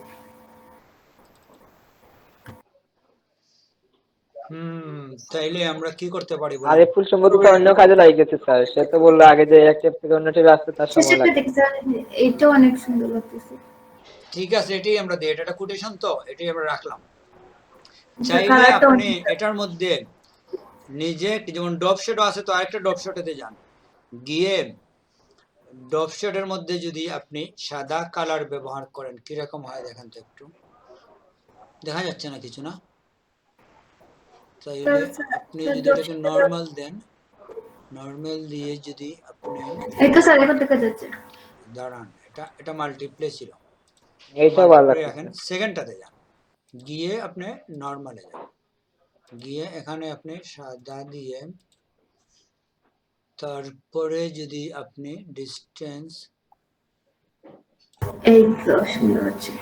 S1: তাইলে আমরা কি করতে পারি
S4: আর
S1: বলেন?
S4: এই ফুল সম্ভবত অন্য কাজে লাগে গেছে স্যার। সে তো বললো আগে যে এক ট্যাব থেকে অন্য ট্যাবে আসতে তার সময়
S7: শেষেরটা
S4: লাগে।
S7: দেখে স্যার এটা অনেক সুন্দর লাগতেছে।
S1: ঠিক আছে, এটাই আমরা দিই। এটা কোটেশন, তো এটাই আমরা রাখলাম।
S7: এটা
S1: চাইলে
S7: কালারটা
S1: আপনি
S7: অনেক
S1: এটার মধ্যে নিজে, যেমন ডপ শেডও আছে, তো আরেকটা ডপ শেডেতে যান, গিয়ে ডপ শেডের মধ্যে যদি আপনি সাদা কালার ব্যবহার করেন কিরকম হয় দেখেন তো একটু। দেখা যাচ্ছে না কিছু, না? তাইলে আপনি যদি এটাকে নরমাল দেন, নরমাল দিয়ে যদি আপনি
S7: এটা স্যার এখন দেখা যাচ্ছে।
S1: দাঁড়ান, এটা মাল্টিপ্লে ছিল,
S4: এইটা ভালো
S1: মাল্টিপ্লে
S4: লাগছে
S1: রাখেন। সেকেন্ডটাতে যান, গিয়ে আপনি নরমালে যান, গিয়ে এখানে আপনি সাদা দিয়ে, তারপরে যদি আপনি ডিস্টেন্স,
S7: এই তো সুন্দর হচ্ছে।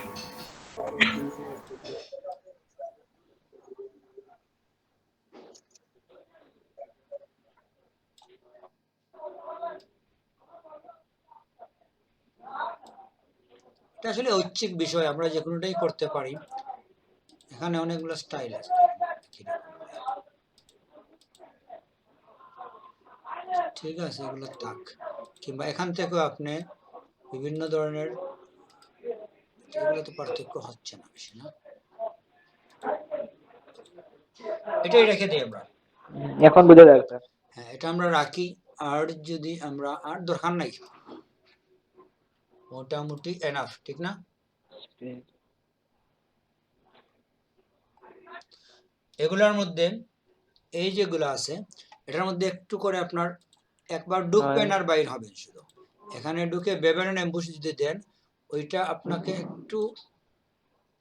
S1: এটা আসলে ঐচ্ছিক বিষয়, আমরা যে কোনোটাই করতে পারি। এখানে অনেকগুলো স্টাইল আছে, ঠিক আছে, এগুলো থাক। কিংবা এখান থেকেও আপনি বিভিন্ন ধরনের, এগুলো তো পার্থক্য হচ্ছে না বেশি, না? এটাই রেখে দিই আমরা।
S4: এখন বুঝে যাবে স্যার।
S1: হ্যাঁ, এটা আমরা রাখি। আর যদি আমরা, আর দরকার নাই, মোটামুটি এনাফ, ঠিক না? এগুলোর মধ্যে এই যেগুলো আছে, এটার মধ্যে একটু করে আপনার একবার ঢুকবেন আর বাইর হবেন শুধু। এখানে ঢুকে বেভেন এমবুশ যদি দেন, ওইটা আপনাকে একটু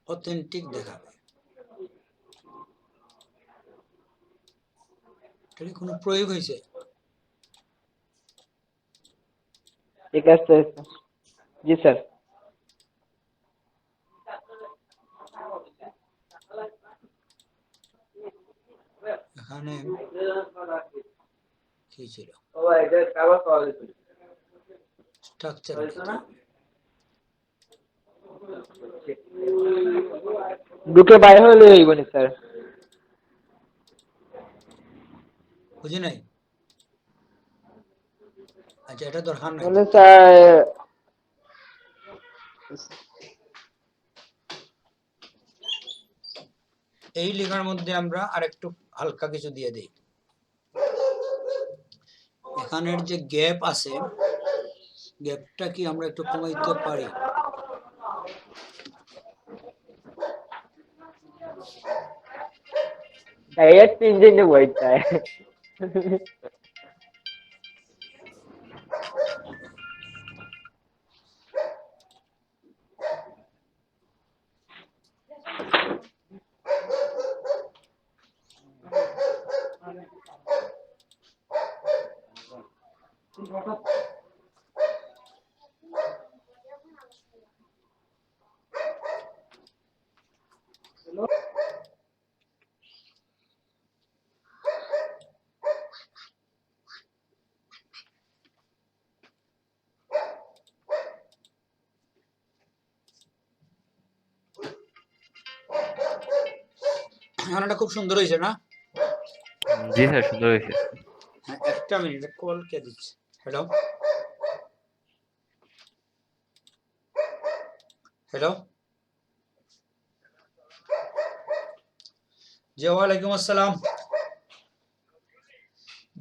S1: অথেন্টিক দেখাবে। এটা কি কোনো প্রয়োগ হয়েছে?
S4: ঠিক আছে জি স্যার।
S1: এখানে কি ছিল? স্ট্রাকচার
S4: ঢুকে বাইরে হলে হইব নি স্যার।
S1: বুঝি নাই। আচ্ছা, এটা দরকার নাই।
S4: বলে স্যার
S1: এই লেখার মধ্যে আমরা আরেকটু হালকা কিছু দিয়ে দিই। এখানের যে গ্যাপ আছে, গ্যাপটা কি আমরা একটু কমাইতে পারি?
S4: ডাইরেক্ট ইঞ্জিনে বইটা
S1: এটা খুব সুন্দর হয়েছে না?
S2: জি স্যার, সুন্দর হয়েছে।
S1: হ্যাঁ, একটা মিনিট, কল কে দিচ্ছে? হ্যালো, হ্যালো, জি ওয়ালাইকুম আসসালাম।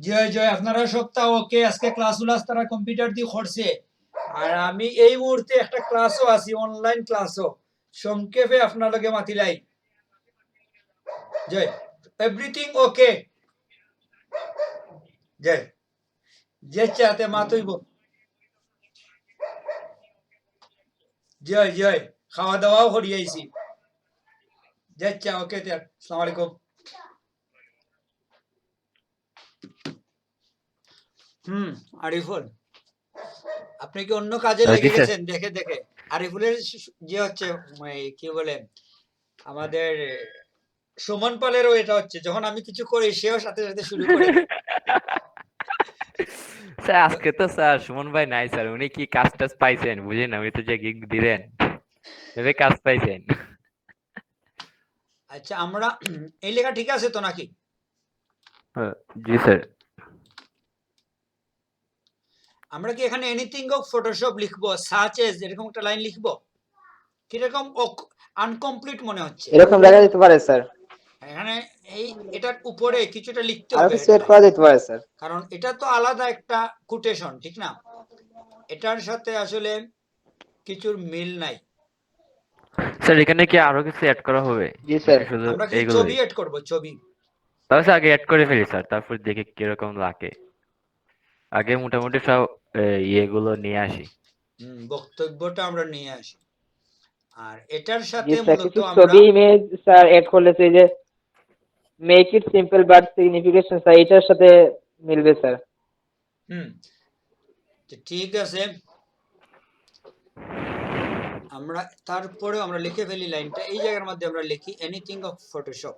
S1: জয় জয়, আপনারা সপ্তাহ ওকে? আজকে ক্লাসগুলো তারা কম্পিউটার দিয়ে করছে, আর আমি এই মুহূর্তে একটা ক্লাসও আছি, অনলাইন ক্লাসও। সংক্ষেপে আপনার লগে মাতিলাই। জয়, এভরিথিং ওকে? জয়, যে চাতে মাতইব। জয় জয়, খাওয়া দাওয়াও করিয়েছি। যাচ্ছা, ওকে, আসসালামু আলাইকুম। আরিফুল, আপনি কি অন্য কাজে
S2: জি
S1: লেগে
S2: স্যার।
S1: গেছেন? দেখে দেখে আরিফুলের যে হচ্ছে কি বলে, আমাদের সুমন পালেরও এটা হচ্ছে, যখন আমি কিছু করি সেও সাথে সাথে শুরু করে দেয়।
S2: স্যার আজকে তো স্যার সুমন ভাই নাই স্যার, উনি কি কাজ টাজ পাইছেন বুঝেন, উনি তো যে গিগ দিলেন ভেবে কাজ পাইছেন।
S1: আচ্ছা, আমরা এই লেখা ঠিক আছে তো নাকি?
S2: জি স্যার।
S1: আমরা কি এখানে এনিথিং অফ ফটোশপ লিখবো, সাচ এজ এরকম একটা লাইন লিখবো? কিরকম আনকমপ্লিট মনে হচ্ছে?
S4: এরকম দেখা যেতে পারে স্যার।
S1: এখানে এই এটার উপরে কিছুটা লিখতে
S4: আরো
S1: হবে
S4: কিছু এড
S1: headline,
S4: করা যেতে পারে স্যার।
S1: কারণ এটা তো আলাদা একটা কোটেশন, ঠিক না? এটার সাথে আসলে কিছুর মিল নাই।
S2: স্যার এখানে কি আরো কিছু অ্যাড করা হবে
S4: জি স্যার।
S2: নাকি শুধু
S1: আমরা কিছু
S2: এইগুলোই?
S1: ছবি এড করব, ছবি।
S2: তাহলে স্যার আগে অ্যাড করে ফেলি স্যার, তারপর দেখি কিরকম লাগে। আগে মোটামুটি সব ইয়েগুলো নিয়ে আসি।
S1: বক্তব্যটা আমরা নিয়ে আসি। আর এটার
S4: জি
S1: সাথে
S4: স্যার,
S1: মূলত
S4: কিছু
S1: আমরা
S4: ছবি ইমেজ স্যার এড করলে তো এই যে make it simple but signification sir এটার সাথে মিলবে স্যার।
S1: হুম তো ঠিক আছে, আমরা তারপরেও আমরা লিখে ফেলি লাইনটা। এই জায়গার মধ্যে আমরা লিখি এনিথিং অফ ফটোশপ।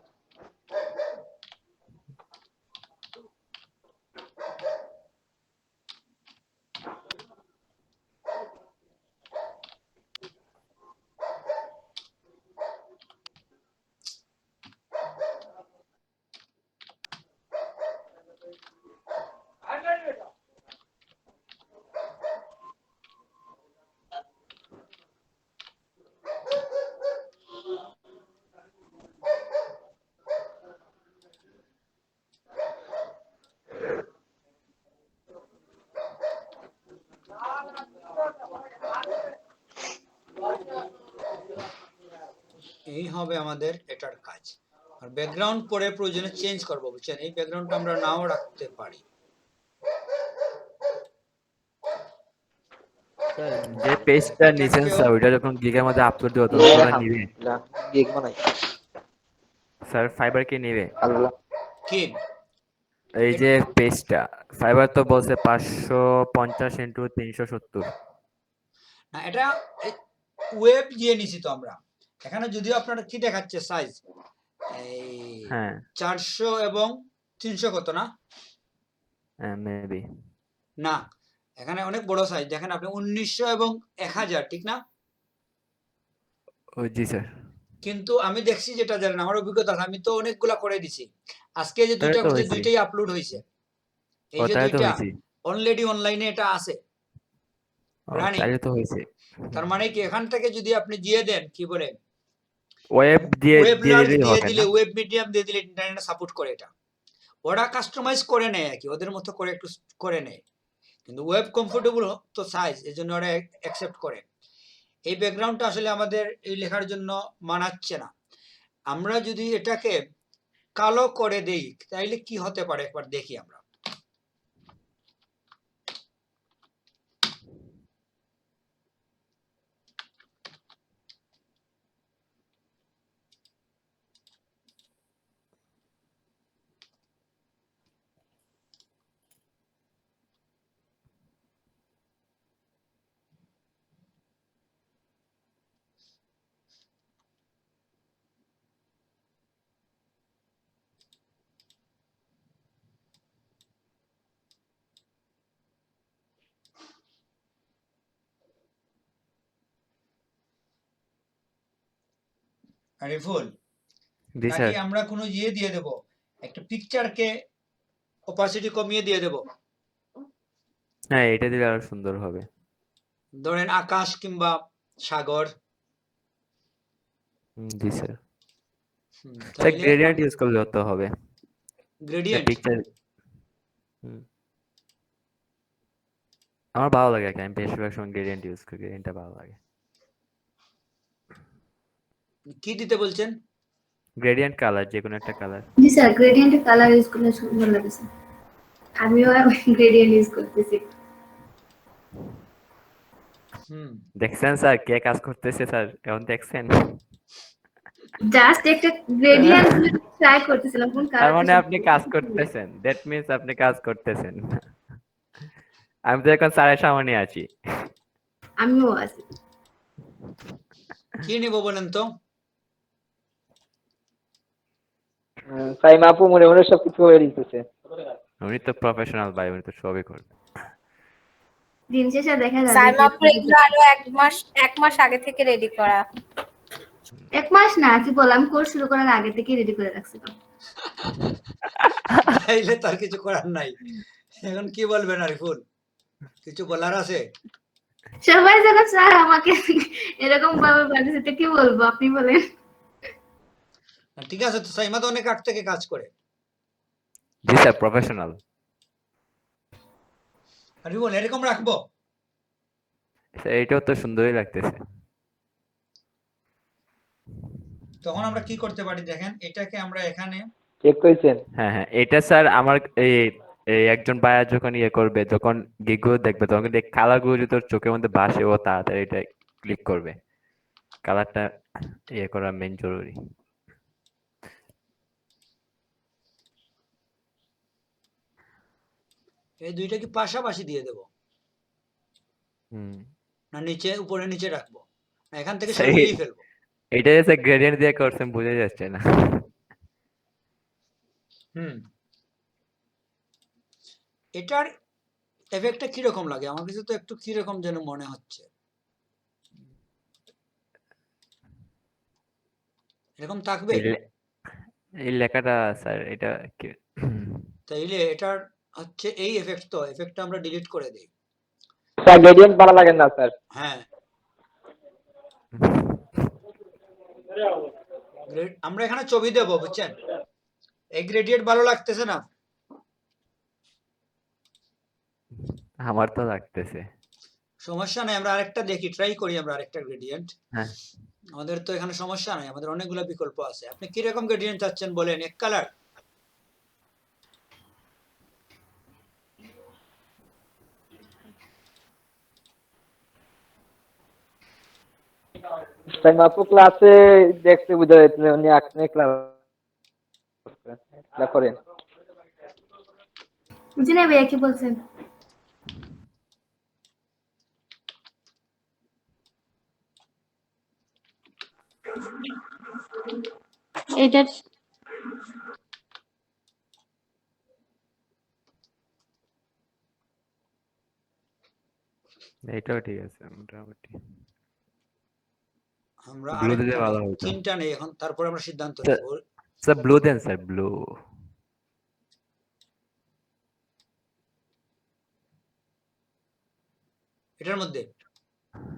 S1: এই হবে আমাদের এটার কাজ। আর ব্যাকগ্রাউন্ড পরে প্রয়োজনে চেঞ্জ করবো, বুঝছেন? এই ব্যাকগ্রাউন্ডটা আমরা নাও রাখতে পারি।
S2: স্যার যে পেজটা নিছেন
S1: এটাকেও
S2: স্যার ওইটা যখন গিগের মধ্যে আপলোড দিব তখন ওরা নিবে
S4: গিগ বানাই
S2: স্যার, ফাইবার কি নিবে?
S4: আল্লাহ
S1: কি
S2: এই যে পেজটা ফাইবার তো বলছে 550 ইন্টু 370।
S1: না, এটা ওয়েব দিয়ে নিছি তো আমরা। এখানে যদিও আপনারা কি দেখাচ্ছে সাইজ, এই
S2: হ্যাঁ
S1: 400 এবং 300 কত না?
S2: মেবি।
S1: না, এখানে অনেক বড় সাইজ দেখেন আপনি, 1900 এবং 1000, ঠিক না?
S2: ও জি স্যার।
S1: কিন্তু আমি দেখছি যেটা জানেন, আমার অভিজ্ঞতা আছে, আমি তো অনেকগুলা করে দিছি। আজকে যে
S2: তাই
S1: দুইটা
S2: তো
S1: করছি,
S2: হয়েছে।
S1: দুইটাই আপলোড হয়েছে। এই যে
S2: তাই তো
S1: দুইটা
S2: হয়েছে।
S1: অলরেডি অনলাইনে এটা আছে রানিং।
S2: তাই তো হয়েছে।
S1: তার মানে কি, এখান থেকে যদি আপনি দিয়ে দেন, কি বলে,
S2: ওয়েব দিয়ে
S1: ওয়েব
S2: দিয়ে
S1: লার্জ
S2: দিলেই
S1: দিয়ে
S2: হবে
S1: দিলে,
S2: না?
S1: ওয়েব মিডিয়াম দিয়ে দিলে ইন্টারনেট সাপোর্ট করে এটা। ওরা কাস্টমাইজ করে নেয় আর কি, ওদের মতো করে একটু করে নেয়। কিন্তু ওয়েব কমফোর্টেবল তো সাইজ, এই জন্য ওরা অ্যাকসেপ্ট করে। এই ব্যাকগ্রাউন্ডটা আসলে আমাদের এই লেখার জন্য মানাচ্ছে না। আমরা যদি এটাকে কালো করে দেই তাইলে কি হতে পারে একবার দেখি আমরা। আরিফুল,
S2: জি
S1: নাকি
S2: স্যার।
S1: আমরা কোনো ইয়ে দিয়ে দেব, একটা পিকচারকে অপাসিটি কমিয়ে দিয়ে দেব,
S2: হ্যাঁ এটা দিলে আরো সুন্দর হবে।
S1: ধরেন আকাশ কিংবা সাগর।
S2: জি স্যার। স্যার
S1: তাইলে
S2: গ্রেডিয়েন্ট ইউজ করলে তো হবে।
S1: গ্রেডিয়েন্ট
S2: পিকচার আমার ভালো লাগে, আমি বেশিরভাগ সময় গ্রেডিয়েন্ট ইউজ করি, গ্রেডিয়েন্টটা ভালো লাগে।
S1: কি দিতে বলছেন?
S2: গ্রেডিয়েন্ট কালার, যে কোনো একটা কালার।
S8: জি স্যার, গ্রেডিয়েন্টের কালার ইউজ করলে সুন্দর লাগে স্যার। আমিও গ্রেডিয়েন্ট ইউজ করতেছি।
S2: দেখছেন স্যার কে কাজ করতেছে স্যার, এখন দেখছেন?
S8: জাস্ট একটা গ্রেডিয়েন্ট ট্রাই করতেছিলাম কোন
S2: তার
S8: কালারটা
S2: মানে আপনি কাজ করতেছেন, দ্যাট মিন্স আপনি কাজ করতেছেন। আমি তো এখন স্যারের সামনে আছি।
S8: আমিও আছি।
S1: কি নিব বলেন তো?
S4: সাইমা আপু মনে মনে সবকিছু হয়ে দিতেছে।
S2: উনি তো প্রফেশনাল ভাই, উনি তো সবই করবে।
S8: দিন শেষে দেখা যাবে
S7: সাইমা আপু এগুলো আরো এক মাস আগে থেকে রেডি করা।
S8: 1 মাস না, কি বললাম, কোর্স শুরু করার আগে থেকে রেডি করে রাখছিলাম।
S1: তাইলে তার কিছু করার নাই। এখন কি বলবেন আরিফুল, কিছু বলার আছে?
S8: সবাই যখন স্যার আমাকে এরকম ভাবে বলেছে তো কি বলবো, আপনি বলেন।
S1: ঠিক আছে, তো সাইমা তো অনেক আগ থেকে কাজ করে।
S2: জি স্যার, প্রফেশনাল।
S1: আরিফুল এরকম রাখবো?
S2: স্যার এটাও তো সুন্দরই লাগতেছে।
S1: তখন আমরা কি করতে পারি দেখেন, এটাকে আমরা এখানে
S4: চেক কইছেন?
S2: হ্যাঁ হ্যাঁ, এটা স্যার আমার এই এই একজন বায়া যখন ইয়ে করবে, যখন গিগগুলো দেখবে, তখন কিন্তু কালার গুলো যদি ওর চোখের মধ্যে বাসে, ও তাড়াতাড়ি এটা ক্লিক করবে। কালারটা ইয়ে করা মেন জরুরি।
S1: এই দুইটা কি পাশাপাশি দিয়ে দেব, না নিচে উপরে নিচে রাখবো, না এখান থেকে
S2: সেই-
S1: সরিয়েই ফেলবো?
S2: এটা যে গ্রেডিয়েন্ট দিয়ে করছেন বোঝা যাচ্ছে না।
S1: এটার এফেক্টটা কিরকম লাগে? আমার কাছে তো একটু কিরকম যেন মনে হচ্ছে। এরকম থাকবে?
S2: এই লেখাটা স্যার এটা
S1: তাইলে এটার হচ্ছে এই এফেক্ট, তো এফেক্টটা আমরা ডিলিট করে দিই।
S4: স্যার গ্রেডিয়েন্ট ভালো লাগে না স্যার।
S1: হ্যাঁ, আমরা এখানে ছবি দেবো, বুঝছেন? এই গ্রেডিয়েন্ট ভালো লাগতেছে না?
S2: আমার তো লাগতেছে।
S1: সমস্যা নাই, আমরা আরেকটা দেখি, ট্রাই করি আমরা আরেকটা গ্রেডিয়েন্ট।
S2: হ্যাঁ
S1: আমাদের তো এখানে সমস্যা নাই, আমাদের অনেকগুলো বিকল্প আছে। আপনি কি রকম গ্রেডিয়েন্ট চাচ্ছেন বলেন? এক কালার?
S4: তাই আপু ক্লাসে দেখতে বুঝা যাচ্ছে উনি আপনি ক্লাস করেন।
S8: বুঝি না ভাইয়া কি বলছেন? এটা
S2: এইটাও ঠিক আছে মোটামুটি।
S1: আমরা
S2: ব্লু দিলে
S1: আরেকটা
S2: ভালো
S1: নেই,
S2: হতো।
S1: 3টা নেই এখন, তারপরে আমরা সিদ্ধান্ত
S2: স্যার
S1: নেব।
S2: স্যার ব্লু দেন স্যার, ব্লু।
S1: এটার মধ্যে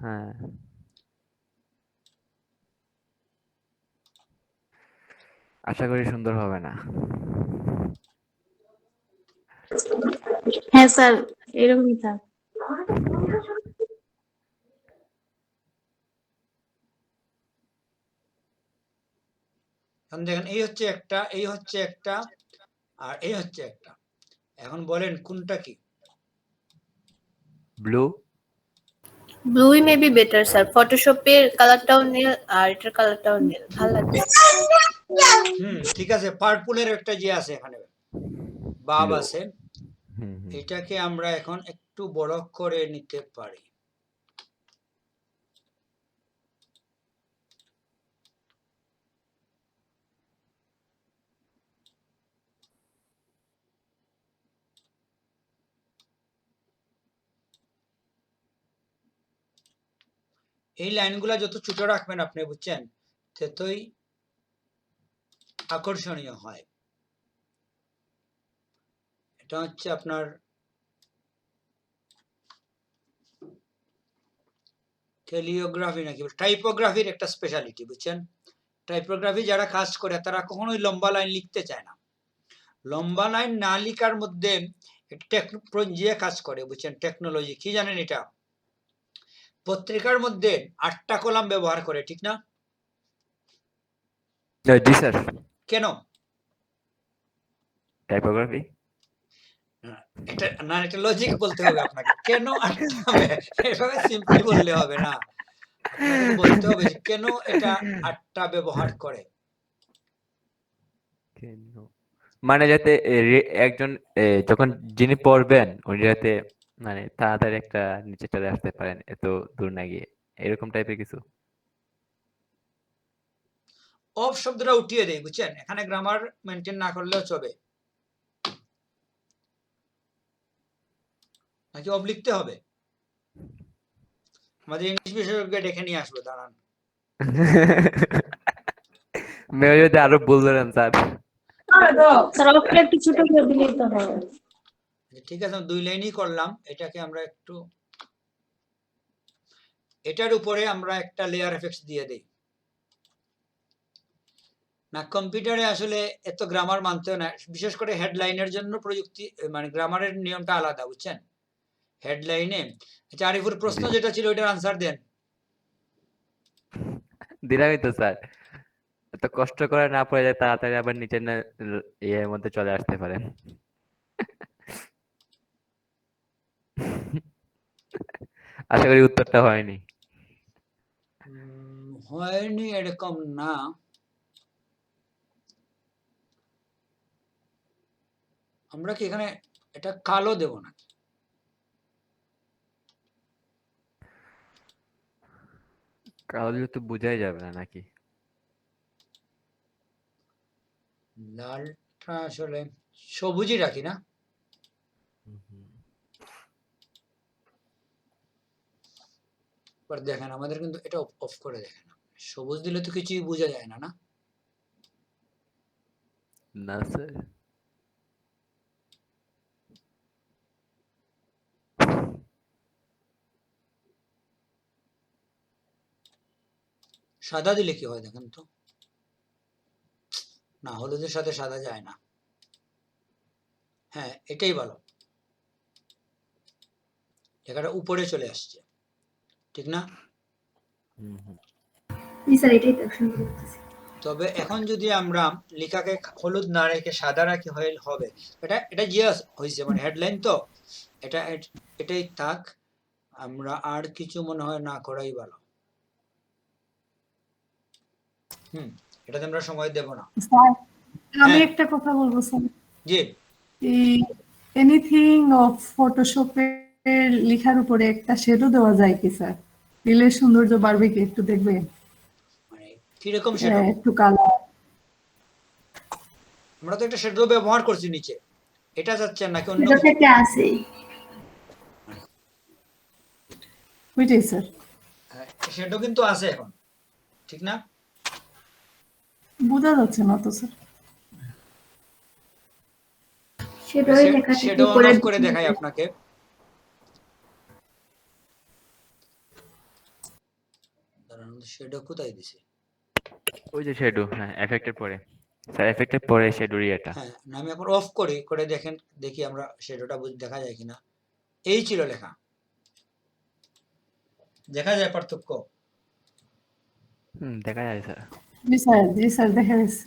S2: হ্যাঁ আশা করি সুন্দর হবে না।
S8: হ্যাঁ স্যার, এরকমই স্যার।
S1: এখন দেখেন, এই হচ্ছে একটা, এই হচ্ছে একটা, আর এই হচ্ছে একটা। এখন বলেন কোনটা কি?
S2: ব্লু।
S7: ব্লুই মেবি বেটার স্যার, ফটোশপের কালারটাও নীল আর এটার কালারটাও নীল, ভালো লাগছে।
S1: ঠিক আছে, পার্পলের একটা যে আছে এখানে বাব
S2: ব্লু।
S1: আছে,
S2: হুম হুম।
S1: এটাকে আমরা এখন একটু বড় করে নিতে পারি। এই লাইনগুলা যত ছোট রাখবেন আপনি, বুঝছেন, ততই আকর্ষণীয় হয়। এটা হচ্ছে আপনার ক্যালিওগ্রাফি নাকি টাইপোগ্রাফির একটা স্পেশালিটি, বুঝছেন। টাইপোগ্রাফি যারা কাজ করে তারা কখনোই লম্বা লাইন লিখতে চায় না। লম্বা লাইন না লিখার মধ্যে টেকনোলজি কাজ করে, বুঝছেন। টেকনোলজি কি জানেন? এটা পত্রিকার মধ্যে 8টা কলাম ব্যবহার করে, ঠিক না?
S2: জি স্যার।
S1: কেন?
S2: টাইপোগ্রাফি।
S1: এটা না, এটা লজিক বলতে হবে আপনাকে, কেন 8টা হবে? এভাবে সিম্পলি বললে হবে না, আপনাকে তো বলতে হবে যে কেন এটা 8টা ব্যবহার করে।
S2: মানে যাতে একজন যখন যিনি পড়বেন উনি যাতে মানে তাড়াতাড়ি একটা নিচে চলে আসতে পারেন, এত দূর না গিয়ে, এরকম টাইপের কিছু।
S1: অফ শব্দটা উঠিয়ে দেয়, বুঝছেন। এখানে গ্রামার মেনটেন না করলেও চলে, নাকি অফ লিখতে হবে? আমাদের ইংলিশ বিশেষজ্ঞ ডেকে নিয়ে আসবো, দাঁড়ান।
S2: মেয়ে যদি আরো বললেন স্যার।
S8: স্যার অফটা একটু ছোট করে দিলেই তো হবে।
S1: ঠিক আছে, 2 লাইনই করলাম। এটাকে আমরা একটু, এটার উপরে আমরা একটা লেয়ার এফেক্টস দিয়ে দেই না। কম্পিউটারে আসলে এত গ্রামার মানতেও না, বিশেষ করে হেডলাইনের জন্য প্রযুক্তি মানে গ্রামারের নিয়মটা আলাদা, বুঝছেন। হেডলাইনে আচ্ছা, আরিফুর প্রশ্ন যেটা ছিল ওইটার আনসার দেন।
S2: দিলামই তো স্যার, এত কষ্ট করে না পড়ে যায় তাড়াতাড়ি আবার নিচে ইয়ের মধ্যে চলে আসতে পারেন। আশা করি উত্তরটা হয়নি।
S1: হয়নি এরকম না, আমরা কি এখানে এটা কালো দেব না?
S2: কালো তো বোঝাই যাবে না নাকি?
S1: লালটা আসলে সবুজই রাখি না? দেখেন আমাদের কিন্তু এটা অফ করে দেখেন, সবুজ দিলে তো কিছুই বোঝা যায় না, না?
S2: না স্যার।
S1: সাদা দিলে কি হয় দেখেন তো? না, হলুদের সাথে সাদা যায় না। হ্যাঁ, এটাই ভালো, লেখাটা উপরে চলে আসছে। ঠিক না?
S2: হুম, হুম।
S8: জি স্যার, এটাই তো শুনতে করতেছি।
S1: তবে এখন যদি আমরা লেখাকে হলুদ না রেখে সাদা রাখি হবে। এটা জিয়াস হয়েছে মানে হেডলাইন তো এটাই থাক। আমরা আর কিছু মনে হয় না করাই ভালো। এটাতে আমরা সময় দেব না।
S9: স্যার আমি
S1: হ্যাঁ
S9: একটা কথা বলবো স্যার,
S1: জি
S9: এই এনিথিং অফ ফটোশপের লেখার উপরে একটা শেডো দেওয়া যায় কি স্যার? দিলে সৌন্দর্য বাড়বে কি একটু দেখবেন?
S1: মানে কিরকম শ্যাডো?
S9: একটু কালার।
S1: আমরা তো একটা শ্যাডো ব্যবহার করছি নিচে, এটা যাচ্ছে নাকি অন্য
S8: এটা
S1: কিছু?
S8: থেকে আছে।
S9: ওইটাই স্যার।
S1: শ্যাডো কিন্তু আছে এখন, ঠিক না?
S9: বোঝা যাচ্ছে না তো স্যার।
S8: সেটাই লেখা থেকে
S1: শ্যাডো অন
S8: উপরে
S1: অফ করে দেখাই আপনাকে। দাঁড়ান, শ্যাডো কোথায় দিছে?
S2: ওই যে শ্যাডো, হ্যাঁ এফেক্টের পরে স্যার, এফেক্টের পরে শ্যাডোর ইয়েটা।
S1: হ্যাঁ না, আমি এখন অফ করি, করে দেখেন, দেখি আমরা শ্যাডোটা দেখা যায় কিনা। এই ছিল লেখা, দেখা যায় পার্থক্য?
S2: দেখা যায় স্যার।
S9: জি স্যার দেখা যাচ্ছে।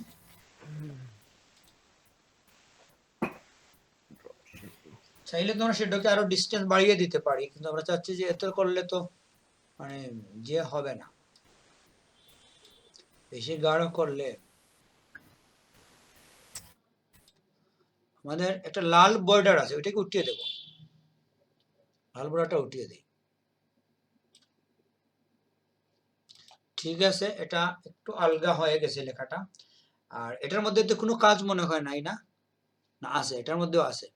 S1: চাইলে তো আমরা শ্যাডোকে আরো ডিস্টেন্স বাড়িয়ে দিতে পারি, কিন্তু আমরা চাচ্ছি যে এত করলে তো মানে যে হবে না, বেশি গাঢ় করলে। আমাদের একটা লাল বর্ডার আছে, ওইটাকে উঠিয়ে দেব, লাল বর্ডারটা উঠিয়ে দিই। ঠিক আছে, এটা একটু আলগা হয়ে গেছে লেখাটা। আর এটার মধ্যে তো কোনো কাজ মনে হয় নাই, না না আছে, এটার মধ্যেও আছে,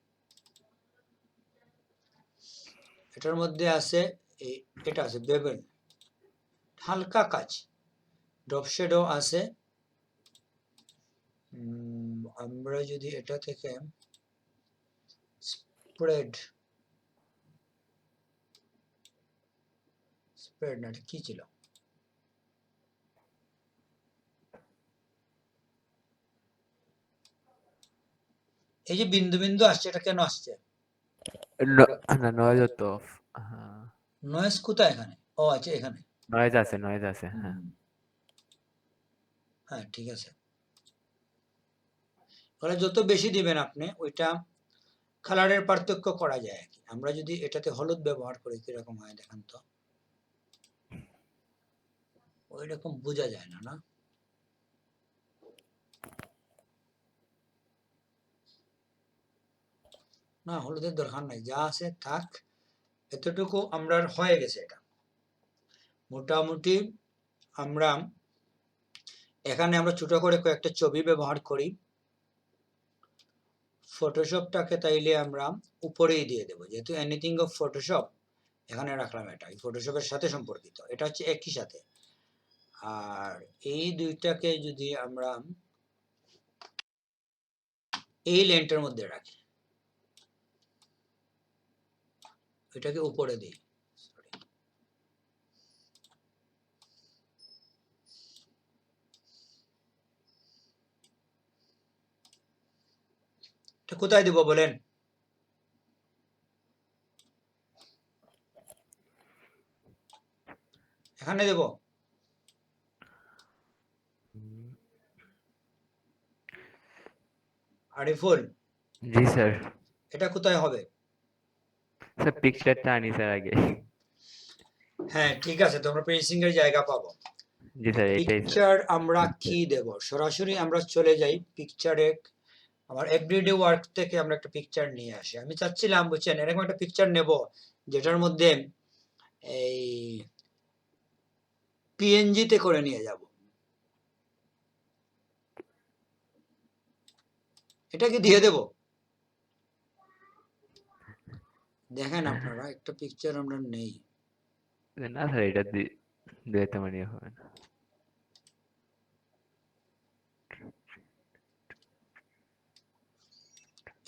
S1: এটার মধ্যে আছে, এটা আছে বেবেল, হালকা কাজ, ড্রপ শেডো আছে। আমরা যদি এটা থেকে স্প্রেড না, এটা কি ছিল? এই যে বিন্দু বিন্দু আসছে, এটা কেন আসছে?
S2: না, নয়েজ তো অফ।
S1: নয়েজ কোথায় এখানে? ও আচ্ছা, এখানে
S2: নয়েজ আছে, হ্যাঁ।
S1: হ্যাঁ ঠিক আছে। তাহলে যত বেশি দিবেন আপনি, ওইটা কালারের পার্থক্য করা যায় আর কি। আমরা যদি এটাতে হলুদ ব্যবহার করি কিরকম হয় দেখেন তো, ওই রকম বোঝা যায় না, না? না, হলুদের দরকার নাই, যা আছে থাক, এতটুকু আমরা হয়ে গেছে। এটা মোটামুটি আমরা এখানে আমরা ছোট করে কয়েকটা ছবি ব্যবহার করি। ফটোশপটাকে তাইলে আমরা উপরেই দিয়ে দেবো, যেহেতু এনিথিং অফ ফটোশপ এখানে রাখলাম, এটা ফটোশপের সাথে সম্পর্কিত, এটা হচ্ছে একই সাথে। আর এই দুইটাকে যদি আমরা এই লেন্টের মধ্যে রাখি, এটাকে উপরে দিই, এটা কোথায় দেব বলেন? এখানে দেব? আরিফুল,
S2: জি স্যার।
S1: এটা কোথায় হবে?
S2: স্যার পিকচারটা আনি স্যার আগে।
S1: হ্যাঁ ঠিক আছে, তো আমরা প্রিন্সিং এর জায়গা পাবো।
S2: জি স্যার, এটাই স্যার।
S1: পিকচার আমরা কি দেব? সরাসরি আমরা চলে যাই পিকচারে, আমার এভরিডে ওয়ার্ক থেকে আমরা একটা পিকচার নিয়ে আসি। আমি চাচ্ছিলাম, বুঝছেন, এরকম একটা পিকচার নেব যেটার মধ্যে এই পিএনজি তে করে নিয়ে যাব। এটাকে দিয়ে দেব, দেখেন আপনারা একটা পিকচার আমরা নেই।
S2: না স্যার, এটা দিতে মানে হবে না।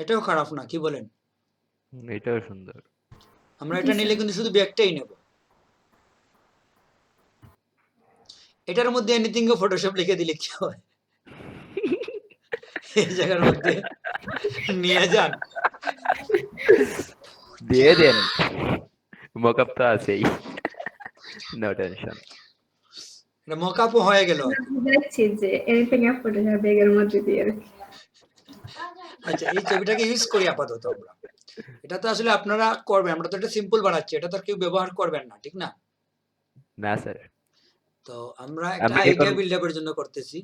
S1: এটাও খারাপ না, কি বলেন?
S2: এটাও সুন্দর।
S1: আমরা এটা নিলে কিন্তু শুধু ব্যাগটাই নেব। এটার মধ্যে এনিথিং অফ ফটোশপ লিখে দিলে কি হয়? এই জায়গার মধ্যে নিয়ে যান,
S2: দিয়ে দেন, মকআপ তো আছেই। No tension.
S1: এটা মকআপও হয়ে গেল।
S8: বুঝাচ্ছি যে এনিথিং অফ ফটোশপ ব্যাগের মধ্যে দিয়ে রাখি।
S1: আচ্ছা, এই ছবিটাকে ইউজ করি আপাতত আমরা। এটা তো আসলে আপনারা করবেন, আমরা তো এটা সিম্পল বানাচ্ছি, এটা তো আর কেউ ব্যবহার করবেন না, ঠিক না?
S2: না স্যার,
S1: তো আমরা একটা
S2: আমরা কি
S1: আইডিয়া
S2: এখন
S1: বিল্ড আপের জন্য করতেছি।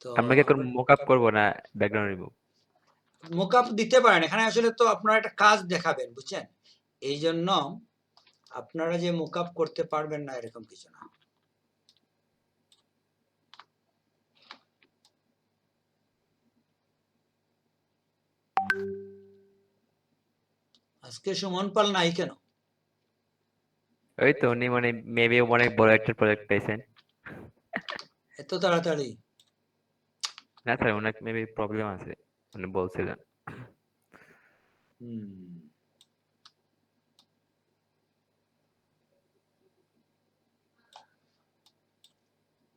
S1: তো
S2: আমরা কি এখন মোকআপ করব না ব্যাকগ্রাউন্ড রিমুভ?
S1: মোকআপ দিতে পারেন, এখানে আসলে তো আপনারা একটা কাজ দেখাবেন, বুঝছেন? এই জন্য আপনারা যে মোকআপ করতে পারবেন না এরকম কিছু না। আজকে সুমন পাল নাই কেন?
S2: ওই তো উনি মানে মেবি অনেক বড় একটা প্রজেক্ট পেয়েছেন।
S1: এত তাড়াতাড়ি?
S2: না স্যার, অনেক মেবি প্রবলেম আছে উনি বলছিলেন।
S1: হুম।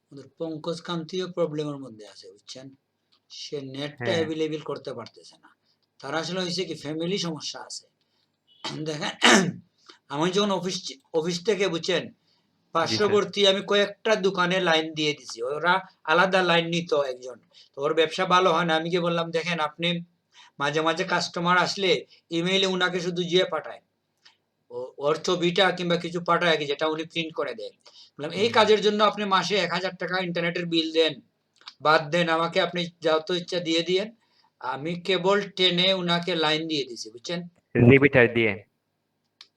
S1: আমাদের পঙ্কজ কান্তিও প্রবলেমের মধ্যে আছে, বুঝছেন? সে নেটটা
S2: হ্যাঁ।
S1: অ্যাভেলেবল করতে পারতেছে না। তার আসলে হয়েছে কি, ফ্যামিলি সমস্যা আছে। দেখেন, আমি যখন অফিস থেকে, বুঝছেন, পার্শ্ববর্তী আমি কয়েকটা দোকানে লাইন দিয়ে দিছি, ওরা আলাদা লাইন নিত একজন। তো ওর ব্যবসা ভালো হয় না, আমি কি বললাম, দেখেন আপনি মাঝে মাঝে কাস্টমার আসলে ইমেইলে উনাকে শুধু দিয়ে পাঠায়, ওর ছবিটা কিংবা কিছু পাঠায় কি, যেটা উনি প্রিন্ট করে দেয়। বললাম এই কাজের জন্য আপনি মাসে 1000 টাকা ইন্টারনেটের বিল দেন, বাদ দেন, আমাকে আপনি যত ইচ্ছা দিয়ে দিয়েন। আমি কেবল টেনে উনাকে লাইন দিয়ে দিছি, বুঝছেন?
S2: রিপিটার দিয়ে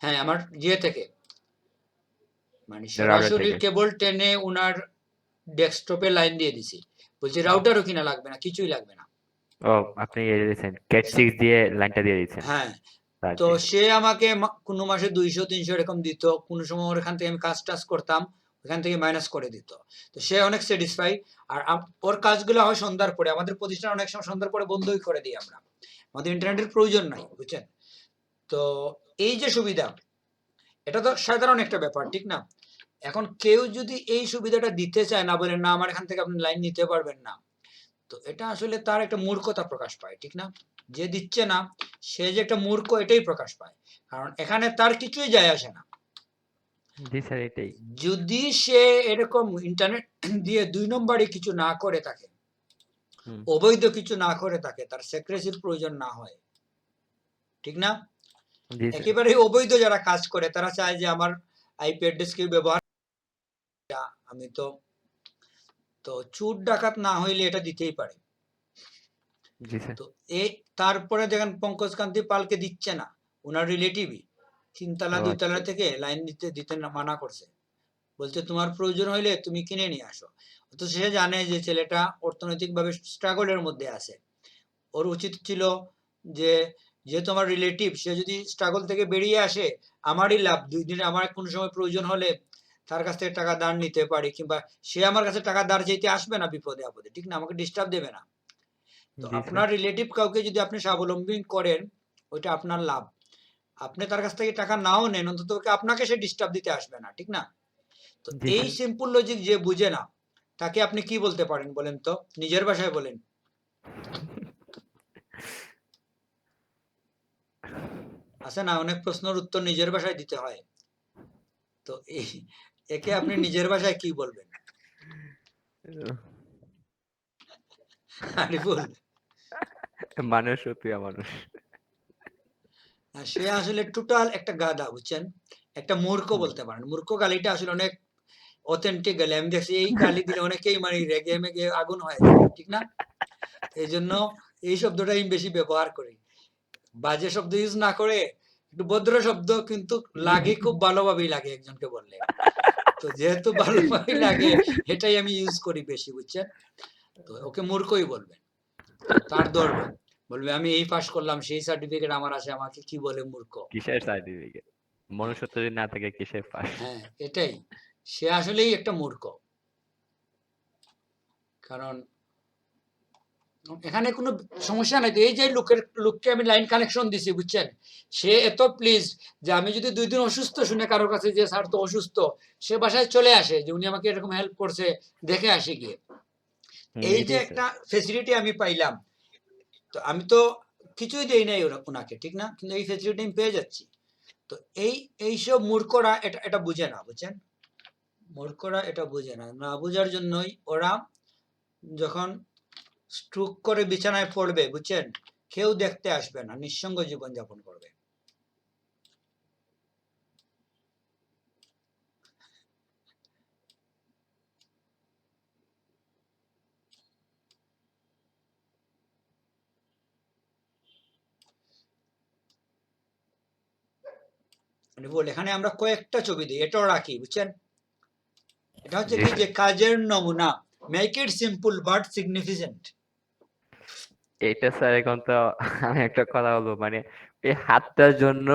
S1: হ্যাঁ, আমার থেকে মানে
S2: রাউটার
S1: সরাসরি
S2: থেকে।
S1: কেবল টেনে উনার ডেস্কটপে লাইন দিয়ে দিছি। বলছি রাউটারও কিনা লাগবে না, কিছুই লাগবে না।
S2: ও আপনি ইয়ে দিয়েছেন ক্যাট 6 দিয়ে লাইনটা দিয়ে দিয়েছেন।
S1: হ্যাঁ,
S2: তার
S1: তো
S2: দিয়ে।
S1: সে আমাকে কোনো মাসে 200-300 এরকম দিত, কোনো সময় ওর এখান থেকে আমি কাজ টাজ করতাম, ওখান থেকে মাইনাস করে দিত। তো সে অনেক স্যাটিসফাই। আর ওর কাজগুলো হয় সন্ধ্যার পরে, আমাদের প্রতিষ্ঠান অনেক সময় সন্ধ্যার পরে বন্ধই করে দিই আমরা, আমাদের ইন্টারনেটের প্রয়োজন নাই, বুঝছেন? তো এই যে সুবিধা, এটা তো সাধারণ একটা ব্যাপার, ঠিক না? এখন কেউ যদি এই সুবিধাটা দিতে চায় না, বলেন না আমার এখান থেকে আপনি লাইন নিতে পারবেন না, তো এটা আসলে তার একটা মূর্খতা প্রকাশ পায়, ঠিক না? যে দিচ্ছে না সে যে একটা মূর্খ, এটাই প্রকাশ পায়। কারণ এখানে তার কিছুই যায় আসে না।
S2: জি স্যার, এটাই।
S1: যদি সে এরকম ইন্টারনেট দিয়ে 2 নম্বরে কিছু না করে থাকে, অবৈধ কিছু না করে থাকে, তার সেক্রেসির প্রয়োজন না হয়, ঠিক না?
S2: জি স্যার।
S1: একেবারে অবৈধ যারা কাজ করে তারা চায় যে আমার আইপি অ্যাড্রেস কেউ ব্যবহার, আমি তো চুর ডাকাত না হইলে এটা দিতেই পারে।
S2: জি স্যার।
S1: তো তারপরে দেখেন পঙ্কজ কান্তি পালকে দিচ্ছে না, ওনার রিলেটিভই 3 তলা 2 তলা থেকে লাইন দিতে মানা করছে, বলছে তোমার প্রয়োজন হইলে তুমি কিনে নিয়ে আসো। তো সে জানে যে ছেলেটা অর্থনৈতিকভাবে স্ট্রাগলের মধ্যে আছে, ওর উচিত ছিল যে যেহেতু আমার রিলেটিভ, সে যদি স্ট্রাগল থেকে বেরিয়ে আসে আমারই লাভ, 2 দিনে আমার কোনো সময় প্রয়োজন হলে তার কাছ থেকে টাকা ধার নিতে পারি, কিংবা সে আমার কাছে টাকা ধার চাইতে আসবে না বিপদে আপদে, ঠিক না? আমাকে ডিস্টার্ব দেবে না। তো আপনার রিলেটিভ কাউকে যদি আপনি স্বাবলম্বী করেন, ওইটা আপনার লাভ। আপনি তার কাছ থেকে টাকা নাও নেন, অন্তত আপনাকে সে ডিস্টার্ব দিতে আসবে না, ঠিক না? তো এই সিম্পল লজিক যে বুঝে না, তাকে আপনি কি বলতে পারেন বলেন তো, নিজের ভাষায় বলেন। আছে না অনেক প্রশ্নের উত্তর নিজের ভাষায় দিতে হয়, তো একে আপনি নিজের ভাষায় কি বলবেন? আরিফুল,
S2: মানুষ প্রিয় মানুষ।
S1: সে আসলে টোটাল একটা গাধা, বুঝছেন? একটা মূর্খ বলতে পারেন। মূর্খ গালিটা আসলে অনেক অথেন্টিক গালি। আমি দেখছি এই গালি দিলে অনেকেই মানে রেগে মেগে আগুন হয়ে যায়, ঠিক না? এই জন্য এই শব্দটাই আমি বেশি ব্যবহার করি। বাজে শব্দ ইউজ না করে একটু ভদ্র শব্দ, কিন্তু লাগে খুব ভালোভাবেই লাগে একজনকে বললে। তো যেহেতু ভালোভাবে লাগে, এটাই আমি ইউজ করি বেশি, বুঝছেন? তো ওকে মূর্খই বলবেন, তার ধরবেন, বলবে আমি এই পাস করলাম, সেই সার্টিফিকেট আমার আছে, আমাকে কি বলে মূর্খ।
S2: কিসের সার্টিফিকেট? মনুষ্যত্ব যদি না থাকে কিসের পাস?
S1: হ্যাঁ, এটাই, সে আসলেই একটা মূর্খ। কারণ এখানে কোনো সমস্যা নাই। এই যে লোককে আমি লাইন কানেকশন দিছি, বুঝছেন, সে এত প্লিজ যে আমি যদি 2 দিন অসুস্থ শুনে কারোর কাছে যে স্যার তো অসুস্থ, সে বাসায় চলে আসে যে উনি আমাকে এরকম হেল্প করছে, দেখে আসি গিয়ে। এই যে একটা ফেসিলিটি আমি পাইলাম, তো আমি তো কিছুই দেই নাই ওনাকে, ঠিক না? কিন্তু এই ফেসিলিটি আমি পেয়ে যাচ্ছি। তো এইসব মূর্খরা এটা বুঝে না, বুঝছেন? মূর্খরা এটা বুঝে না, না বোঝার জন্যই ওরা যখন স্ট্রোক করে বিছানায় পড়বে, বুঝছেন, কেউ দেখতে আসবে না, নিঃসঙ্গ জীবন যাপন করবে। মানে বল, এখানে আমরা কয়েকটা ছবি দিই, এটাও রাখি, বুঝছেন। এটা হচ্ছে
S2: জি
S1: কি
S2: স্যার।
S1: যে কাজের নমুনা, make it simple but significant.
S2: এইটা স্যার এখন তো আমি একটা কথা বলবো, মানে এই হাতটার জন্য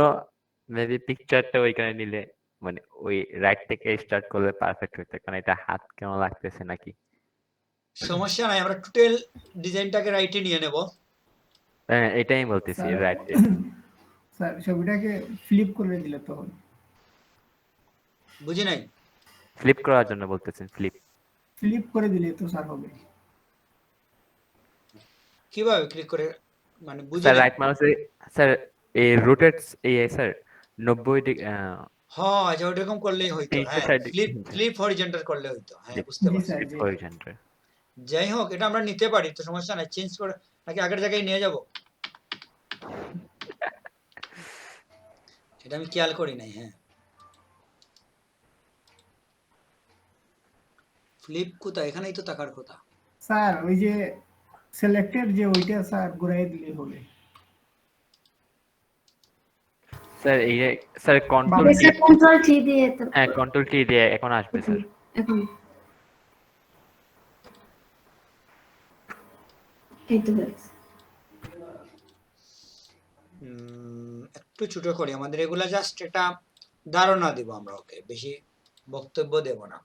S2: মেবি পিকচারটা ওইখানে নিলে, মানে ওই রাইট থেকে স্টার্ট করলে পারফেক্ট হইতো, কারণ এটা হাত কেমন লাগতেছে নাকি।
S1: সমস্যা নাই, আমরা টোটাল ডিজাইনটাকে রাইটে নিয়ে নেব।
S2: হ্যাঁ, এটাই আমি বলতেছি,
S5: স্যার
S2: রাইট।
S5: স্যার ছবিটাকে ফ্লিপ করে দিলে তো হয়।
S1: বুঝি নাই,
S2: ফ্লিপ করার জন্য বলতেছেন, ফ্লিপ।
S5: ফ্লিপ করে দিলে তো স্যার হবে।
S1: কিভাবে ক্লিক করে, মানে বুঝি
S2: স্যার
S1: নাই।
S2: রাইট মাউসে স্যার এই রোটেট এই স্যার 90 ডিগ্রি
S1: হ্যাঁ, আচ্ছা ওইরকম করলেই হইতো।
S2: তিনটে
S1: হ্যাঁ,
S2: সাইড
S1: ফ্লিপ হরিজন্টাল করলে হইতো। হ্যাঁ, বুঝতে
S5: জি
S1: পারছি।
S5: স্যার,
S2: ফ্লিপ
S5: জি।
S2: হরিজন্টাল।
S1: যাই হোক, এটা আমরা নিতে পারি, তো সমস্যা নাই, চেঞ্জ করে নাকি আগের জায়গায় নিয়ে যাব, এটা আমি খেয়াল করি নাই। হ্যাঁ, ফ্লিপ কোথায়, এখানেই তো থাকার কথা।
S5: স্যার ওই যে সিলেক্টেড যে ওইটা স্যার ঘুরাই দিলে হবে।
S2: স্যার এই স্যার কন্ট্রোল
S5: বাবা,
S2: টি,
S8: স্যার কন্ট্রোল টি দিয়ে তো
S2: হ্যাঁ কন্ট্রোল টি দিয়ে এখন আসবে স্যার।
S8: এখন এই তো হয়েছে।
S1: একটু ছোট করি, আমাদের এগুলা জাস্ট এটা ধারণা দিব আমরা, ওকে বেশি বক্তব্য দেব না।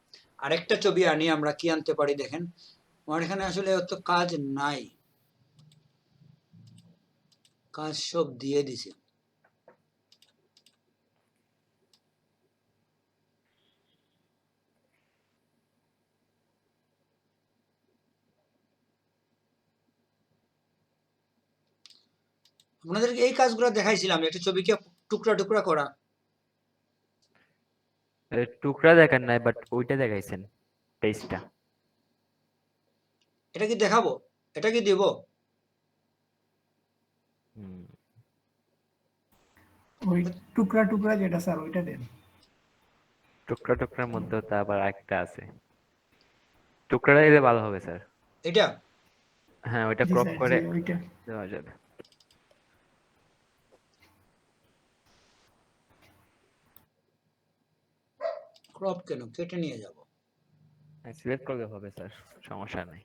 S1: আরেকটা ছবি আনি, আমরা কি আনতে পারি দেখেন, আমার এখানে আসলে অত কাজ নাই, কাজ সব দিয়ে দিছি। আপনাদেরকে এই কাজগুলো দেখাইছিলাম, একটা ছবিকে টুকরা টুকরা করা।
S2: টুকরা দেখেন নাই, বাট ওইটা দেখাইছেন, পেজটা।
S1: এটা কি দেখাবো, এটা কি দিব?
S5: ওই টুকরা টুকরা যেটা স্যার ওইটা দেন।
S2: টুকরা টুকরার মধ্যে তো আবার একটা আছে, টুকরাটা দিলে ভালো হবে স্যার।
S1: এটা
S2: হ্যাঁ, ওইটা
S5: জি
S2: ক্রপ
S5: স্যার,
S2: করে
S5: জি ওইটা।
S2: দেওয়া যাবে।
S1: ক্রপ কেন, কেটে নিয়ে যাব।
S2: সিলেক্ট করলে হবে স্যার, সমস্যা নাই।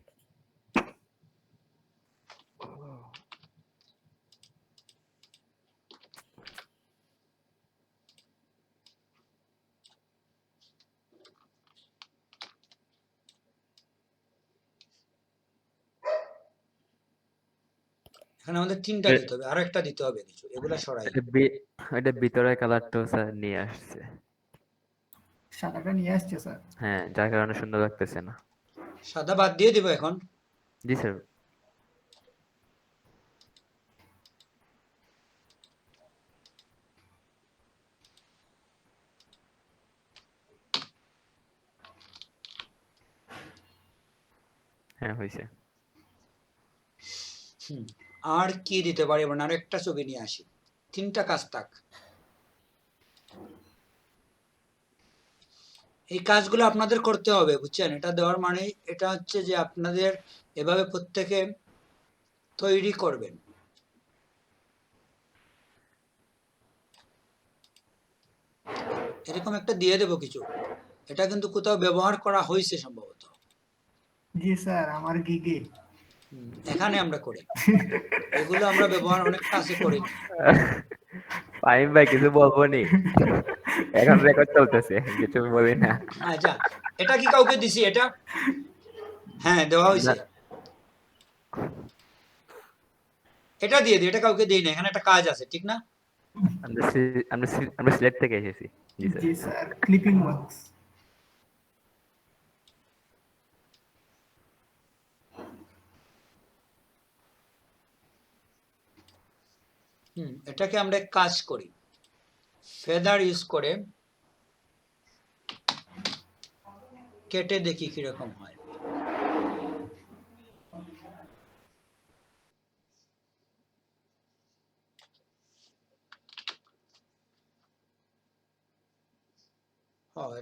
S1: এখানে আমাদের তিনটা দিতে হবে, আর একটা দিতে হবে কিছু, এগুলা সরাই।
S2: এটা ভিতরের কালারটাও স্যার নিয়ে আসছে।
S5: সাদাটা নিয়ে আসছে স্যার।
S2: হ্যাঁ, যার কারণে সুন্দর লাগতেছে না।
S1: সাদা বাদ দিয়ে দিব এখন।
S2: জি স্যার। হ্যাঁ, হয়েছে।
S1: আর কি দিতে পারি, মানে আর একটা ছবি নিয়ে আসি, তিনটা কাজ থাক। এই কাজগুলো আপনাদের করতে হবে, বুঝছেন, এটা দেওয়ার মানে এটা হচ্ছে যে আপনাদের এভাবে প্রত্যেকে তৈরি করবেন। এরকম একটা দিয়ে দেবো কিছু, এটা কিন্তু কোথাও ব্যবহার করা হয়েছে সম্ভবত।
S5: জি স্যার, আমার গিগে।
S1: এখানে আমরা করি, এগুলো আমরা ব্যবহার অনেক কাছে করি।
S2: ফাহিম ভাই কিছু বলবো নি, এখন রেকর্ড চলতেছে, কিছু বলি না।
S1: আচ্ছা, এটা কি কাউকে দিছি এটা? হ্যাঁ, দেওয়া হয়েছে। এটা দিয়ে দিই, এটা কাউকে দিই না, এখানে একটা কাজ আছে, ঠিক না?
S2: আমরা সিলেট থেকে এসেছি। জি স্যার।
S5: জি স্যার, ক্লিপিং বক্স।
S1: এটাকে আমরা এক কাজ করি, ফেদার ইউজ করে কেটে দেখি কিরকম হয়।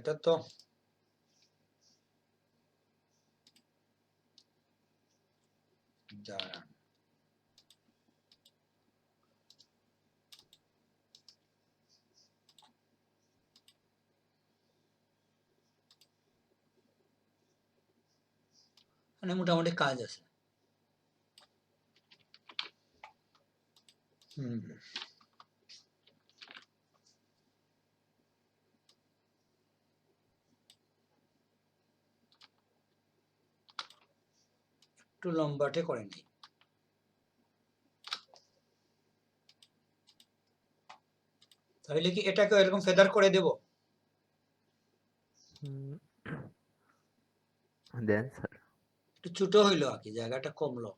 S1: এটা তো দাঁড়ান, মানে মোটামুটি কাজ আছে। একটু লম্বাটে করে নিই। তাহলে কি এটাকে এরকম ফেদার করে দেব?
S2: দেন স্যার।
S1: একটু ছোট হইলো আর কি, জায়গাটা কমলো।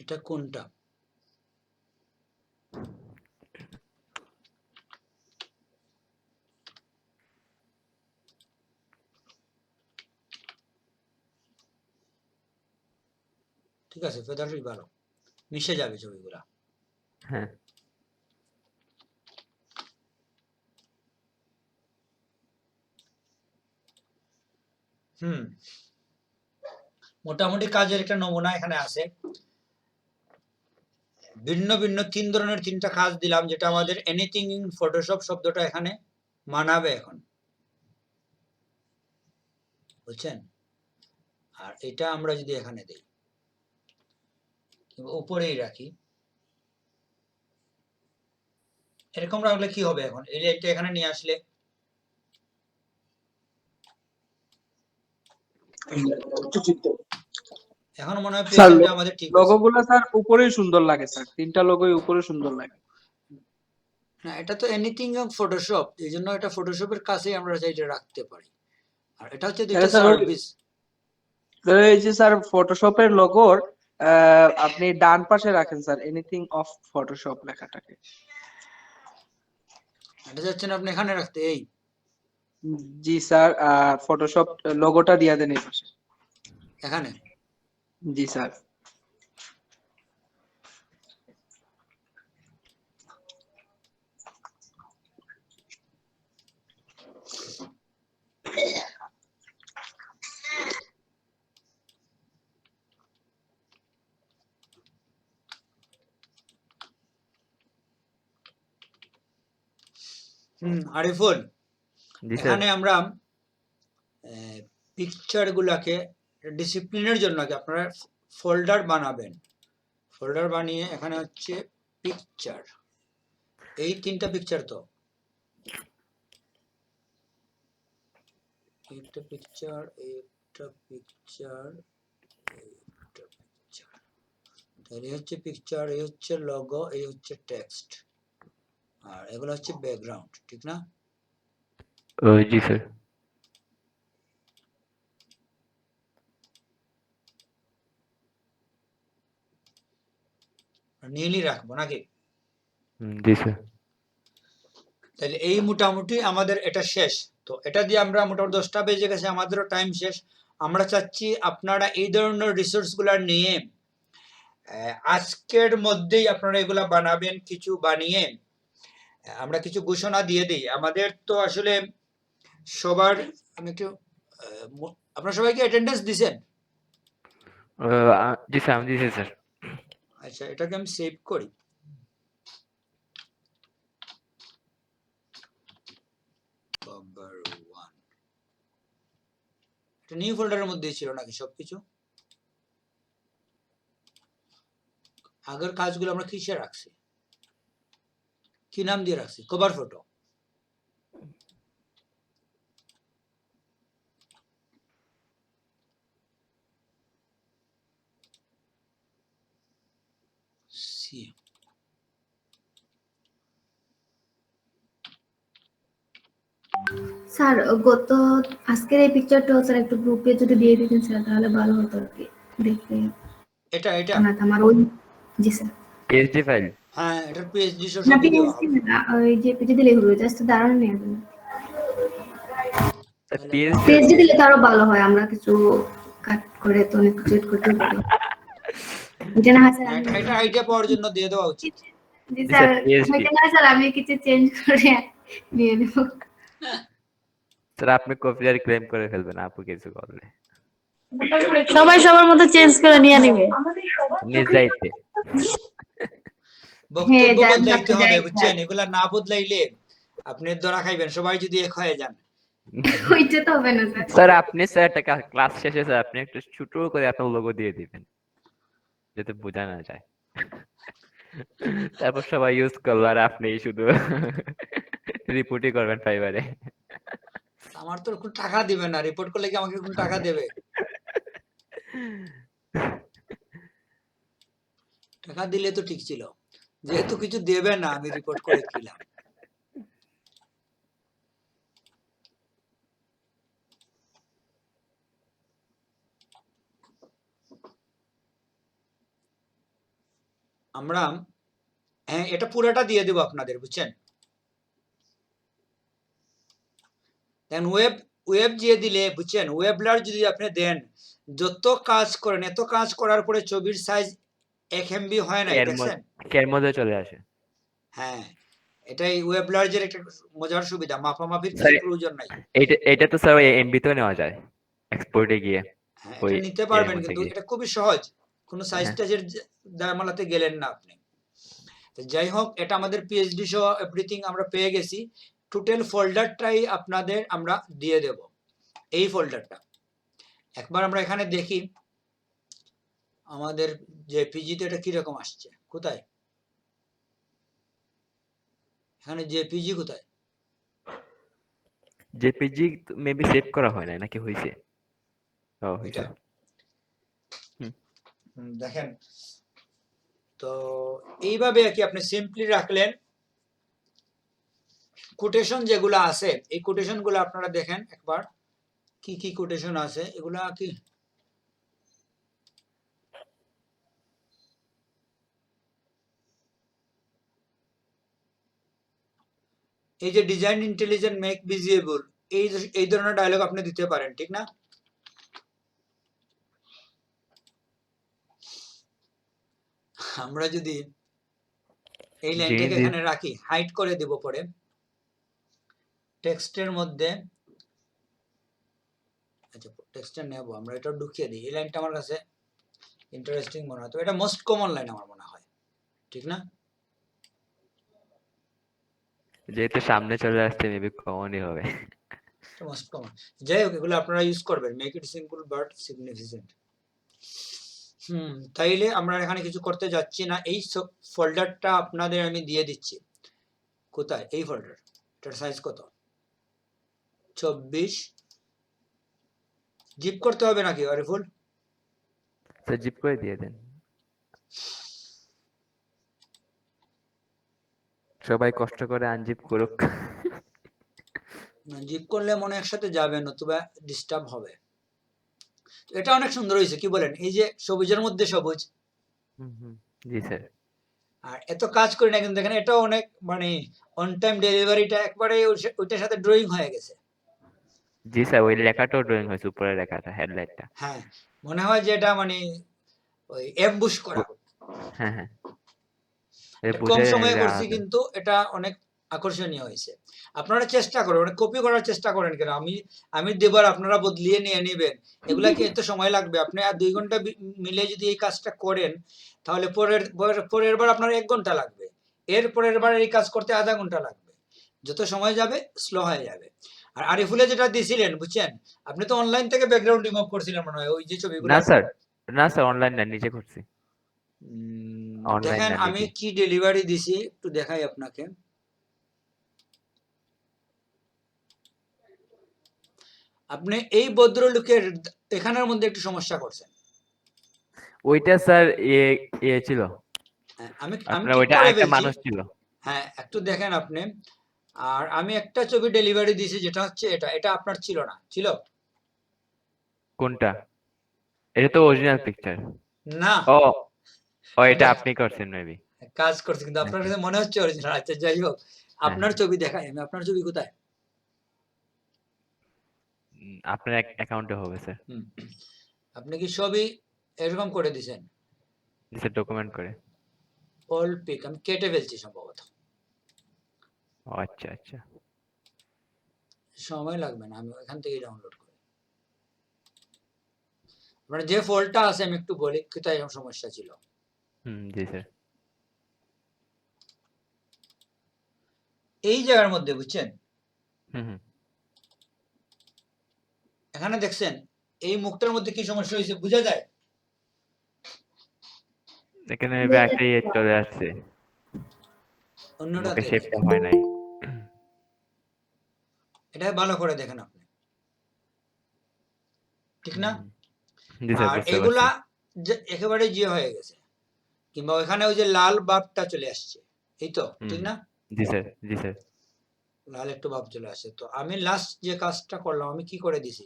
S1: এটা কোনটা? ঠিক আছে, ফেদারই ভালো, মিশে যাবে ছবিগুলা।
S2: হ্যাঁ
S1: মোটামুটি কাজের একটা নমুনা এখানে আছে। ভিন্ন ভিন্ন 3 ধরনের 3টা কাজ দিলাম, যেটা আমাদের এনিথিং ইন ফটোশপ শব্দটা এখানে মানাবে এখন, বুঝছেন? আর এটা আমরা যদি এখানে দেই, উপরেই রাখি, এরকম রাখলে কি হবে? এখন এই লাইনটা এখানে নিয়ে আসলে এখন মনে হয় পেজটা আমাদের ঠিক আছে।
S6: লোগোগুলো স্যার উপরেই সুন্দর লাগে স্যার, 3টা লোগোই উপরে সুন্দর লাগে।
S1: না, এটা তো এনিথিং অফ ফটোশপ, এই জন্য এটা ফটোশপের কাছেই আমরা চাইলে রাখতে পারি। আর এটা হচ্ছে দুইটা সার্ভিস।
S6: এই যে স্যার ফটোশপের লোগোর আপনি ডান পাশে রাখেন স্যার এনিথিং অফ ফটোশপ লেখাটাকে।
S1: এটা যাচ্ছেন আপনি এখানে রাখতে, এই
S6: জি স্যার, ফটোশপ লোগোটা দিয়ে দেন এই পাশে।
S1: এখানে।
S6: জি স্যার।
S1: আরিফুল,
S2: জি স্যার।
S1: এখানে আমরা পিকচার গুলাকে ডিসিপ্লিনের জন্য কি আপনারা ফোল্ডার বানাবেন। ফোল্ডার বানিয়ে এখানে হচ্ছে পিকচার, এই 3টা পিকচার, তো একটা পিকচার, একটা পিকচার, একটা পিকচার, তাহলে হচ্ছে পিকচার, এই হচ্ছে লোগো, এই হচ্ছে টেক্সট, আর এগুলো হচ্ছে ব্যাকগ্রাউন্ড, ঠিক না?
S2: জি স্যার।
S1: নীলই রাখবো নাকি?
S2: জি স্যার।
S1: তাহলে এই মোটামুটি আমাদের এটা শেষ। তো এটা দিয়ে আমরা মোটামুটি 10টা বেজে গেছে, আমাদেরও টাইম শেষ। আমরা চাচ্ছি আপনারা এই ধরনের রিসোর্স গুলা নিয়ে আজকের মধ্যেই আপনারা এগুলা বানাবেন। কিছু বানিয়ে আমরা কিছু ঘোষণা দিয়ে দিই। আমাদের তো আসলে সবার, আমি একটু আপনারা সবাইকে অ্যাটেন্ডেন্স দিছেন?
S2: জি স্যার, আমি দিয়েছি স্যার।
S1: আচ্ছা, এটাকে আমি সেভ করি। এটা নিউ ফোল্ডারের মধ্যেই ছিল নাকি সবকিছু? আগের কাজগুলো আমরা কিসে রাখছি, কি নাম দিয়ে রাখছি? Cover photo.
S8: স্যার গত আজকের এই পিকচারটা স্যার একটু গ্রুপে যদি দিয়ে দিতেন স্যার, তাহলে ভালো হতো আর কি দেখতে।
S1: এটা
S8: না আমার ওই, জি স্যার।
S2: PSD file.
S1: হ্যাঁ, এটার পিএইচডি সহ
S8: না
S1: সবই দেওয়া
S8: পিএইচডি
S1: হবে।
S8: না, ওই যে পিজি দিলে হলো, জাস্ট দাঁড়ানো নেই।
S1: তাহলে
S2: পিএইচডি
S8: পিএইচডি দিলে তো আরো ভালো হয়, আমরা কিছু কাট করে তো অনেক কিছু এড করতে পারি। এটা না হয় স্যার
S1: হ্যাঁ,
S8: আমি,
S1: এটা আইডিয়া পাওয়ার জন্য দিয়ে দেওয়া উচিত।
S8: জি
S2: স্যার
S8: স্যার,
S2: পিএইচডি
S8: এটা না হয় স্যার আমি কিছু চেঞ্জ করে নিয়ে নেব।
S2: স্যার আপনি কপিরাইট ক্লেম করে ফেলবেন আপু কিছু করলে
S7: সবাই সবার মতো চেঞ্জ করে নিয়ে নিবে।
S2: নিজ দায়িত্বে।
S8: হ্যাঁ,
S1: বক্তব্য
S8: যার
S1: বদলাইতে
S8: ভাবতে
S1: হবে,
S8: যাই
S1: বুঝছেন? এগুলা না বদলাইলে আপনি ধরা খাইবেন, সবাই যদি এক হয়ে যান।
S8: ওইটা তো হবে না স্যার।
S2: স্যার আপনি স্যার একটা ক্লাস শেষে স্যার আপনি একটু ছোট করে আপনার লোগো দিয়ে দিবেন যাতে বোঝা না যায়। তারপর সবাই ইউজ করলো আর আপনি শুধু রিপোর্টই করবেন ফাইবারে।
S1: আমার তো কোনো টাকা দিবে না, রিপোর্ট করলে কি আমাকে কোনো টাকা দেবে? টাকা দিলে তো ঠিক ছিল, যেহেতু কিছু দেবে না আমি রিপোর্ট করে কি লাভ? আমরা হ্যাঁ, এটা পুরোটা দিয়ে দেবো আপনাদের, বুঝছেন? দেন ওয়েব দিয়ে দিলে, বুঝছেন, ওয়েবলার যদি আপনি দেন, যত কাজ করেন, এত কাজ করার পরে ছবির সাইজ 1 MB হয় না, দেখছেন?
S2: এর মধ্যে চলে আসে।
S1: হ্যাঁ, এটাই ওয়েবলার্জের একটা মজার সুবিধা, মাপামাপির কিছু
S2: স্যার
S1: প্রয়োজন নাই।
S2: এটা তো স্যার এমবিতেও নেওয়া যায় এক্সপোর্টে গিয়ে
S1: হ্যাঁ,
S2: ওই
S1: এটা নিতে
S2: এর
S1: পারবেন,
S2: মধ্যে
S1: কিন্তু
S2: গিয়ে।
S1: এটা খুবই সহজ, কোনো সাইজ
S2: হ্যাঁ
S1: টাইজের দামালাতে গেলেন না আপনি। তো যাই হোক, এটা আমাদের পিএইচডি সহ এভরিথিং আমরা পেয়ে গেছি। টোটাল ফোল্ডারটাই আপনাদের আমরা দিয়ে দেব, এই ফোল্ডারটা। একবার আমরা এখানে দেখি আমাদের যে পিজিতে এটা কিরকম আসছে, কোথায় এখানে জেপিজি কোথায়?
S2: জেপিজি মেবি সেভ করা হয় না নাকি হইছে? ও হইছে।
S1: এটা দেখেন তো, এইভাবে আর কি আপনি সিম্পলি রাখলেন। কোটেশন যেগুলো আছে, এই কোটেশন গুলো আপনারা দেখেন একবার, কি কি কোটেশন আছে এগুলা কি এই যে ডিজাইন ইন্টেলিজেন্ট মেক ভিজিবল, এই ধরনের ডায়লগ আপনি দিতে পারেন, ঠিক না? আমরা যদি এই লাইনটাকে এখানে রাখি, হাইড করে দেব, পরে টেক্সটের মধ্যে, আচ্ছা টেক্সটটা নেব আমরা, এটা ঢুকিয়ে দিই। এই লাইনটা আমার কাছে ইন্টারেস্টিং মনে হয়, তো এটা মোস্ট কমন লাইন আমার মনে হয়, ঠিক না?
S2: যেহেতু সামনে চলে আসছে মেবি কমনই হবে।
S1: Most common. যাই হোক, এগুলো আপনারা ইউজ করবেন, make it simple but significant. তাইলে আমরা এখানে কিছু করতে যাচ্ছি না, এই ফোল্ডারটা আপনাদের আমি দিয়ে দিচ্ছি। কোথায় এই ফোল্ডার? এটার সাইজ কত? 24। জিপ করতে হবে নাকি আরিফুল?
S2: স্যার জিপ করে দিয়ে দেন, সবাই কষ্ট করে আনজিপ করুক।
S1: জিপ করলে মনে একসাথে যাবে, নতুবা ডিস্টার্ব হবে। এটা অনেক সুন্দর হয়েছে, কি বলেন? এই যে সবুজের মধ্যে সবুজ,
S2: জি স্যার।
S1: আর এত কাজ করি না, কিন্তু দেখেন এটা অনেক মানে অন টাইম ডেলিভারিটা একবারে ওইটার সাথে ড্রয়িং হয়ে গেছে।
S2: জি স্যার, ওই লেখাটাও ড্রয়িং হয়েছে, উপরের লেখাটা, হেডলাইটটা।
S1: হ্যাঁ, মনে হয় যে এটা মানে ওই অ্যাম্বুশ করা।
S2: হ্যাঁ হ্যাঁ,
S1: কম সময়ে করছি, কিন্তু এটা অনেক আকর্ষণীয় হয়েছে। আপনারা চেষ্টা করেন, কপি করার চেষ্টা করেন কেন? আমি দেবার আপনারা বদলিয়ে নিয়ে নেবেন, এগুলা কি এত সময় লাগবে? আপনি আর 2 ঘন্টা মিলে যদি এই কাজটা করেন, তাহলে পরের বার আপনার 1 ঘন্টা লাগবে, এর পরের বার এই কাজ করতে আধা ঘন্টা লাগবে। যত সময় যাবে স্লো হয়ে যাবে। আর আরিফুলে যেটা দিয়েছিলেন, বুঝছেন, আপনি তো অনলাইন থেকে ব্যাকগ্রাউন্ড রিমুভ করছিলেন মনে হয়, ওই যে ছবিগুলো।
S2: না স্যার, না স্যার, অনলাইন না, নিজে করছি।
S1: দেখেন আমি কি ডেলিভারি দিছি, একটু দেখাই আপনাকে। আপনি এই ভদ্রলোকের এখানের মধ্যে একটু সমস্যা করছেন।
S2: ওইটা স্যার এ ছিল,
S1: আমি
S2: আপনার ওইটা একটা মানুষ ছিল।
S1: হ্যাঁ, একটু দেখেন আপনি। আর আমি একটা ছবি ডেলিভারি দিয়েছি, যেটা হচ্ছে এটা আপনার ছিল না, ছিল?
S2: কোনটা? এটা তো অরিজিনাল পিকচার
S1: না,
S2: ও, এটা আপনি করছেন মেবি।
S1: কাজ করছে, কিন্তু আপনার কাছে মনে হচ্ছে অরিজিনাল। আচ্ছা যাই হোক, আপনার ছবি দেখাই আমি। আপনার ছবি কোথায়?
S2: আপনার অ্যাকাউন্টে হবে স্যার।
S1: হুম। আপনি কি সবই এরকম করে দিছেন?
S2: জি স্যার, ডকুমেন্ট করে।
S1: অল পিক আমি কেটে ফেলছি সম্ভবত।
S2: ও আচ্ছা আচ্ছা।
S1: সময় লাগবে না, আমি ওখান থেকেই ডাউনলোড করি। মানে যে ফল্টটা আছে আমি একটু বলি কোথায় এরকম সমস্যা ছিল।
S2: জি স্যার।
S1: এই জায়গার মধ্যে বুঝছেন,
S2: হুম।
S1: এখানে দেখছেন এই মুখটার মধ্যে কি সমস্যা হয়েছে বোঝা যায়?
S2: এখানে একটা ইয়ে চলে আসছে,
S1: অন্যটা
S2: মুখে
S1: দেখেন।
S2: শেপটা হয় নাই।
S1: এটা ভালো করে দেখেন আপনি, ঠিক না?
S2: জি স্যার,
S1: আর
S2: বুঝতে
S1: এগুলা
S2: পারছি।
S1: যে একেবারে হয়ে গেছে, কিংবা ওখানে ওই যে লাল বাপটা চলে আসছে, এই তো ঠিক না?
S2: জি স্যার, জি স্যার।
S1: লাল একটু ভাব চলে আসে। তো আমি লাস্ট যে কাজটা করলাম, আমি কি করে দিছি,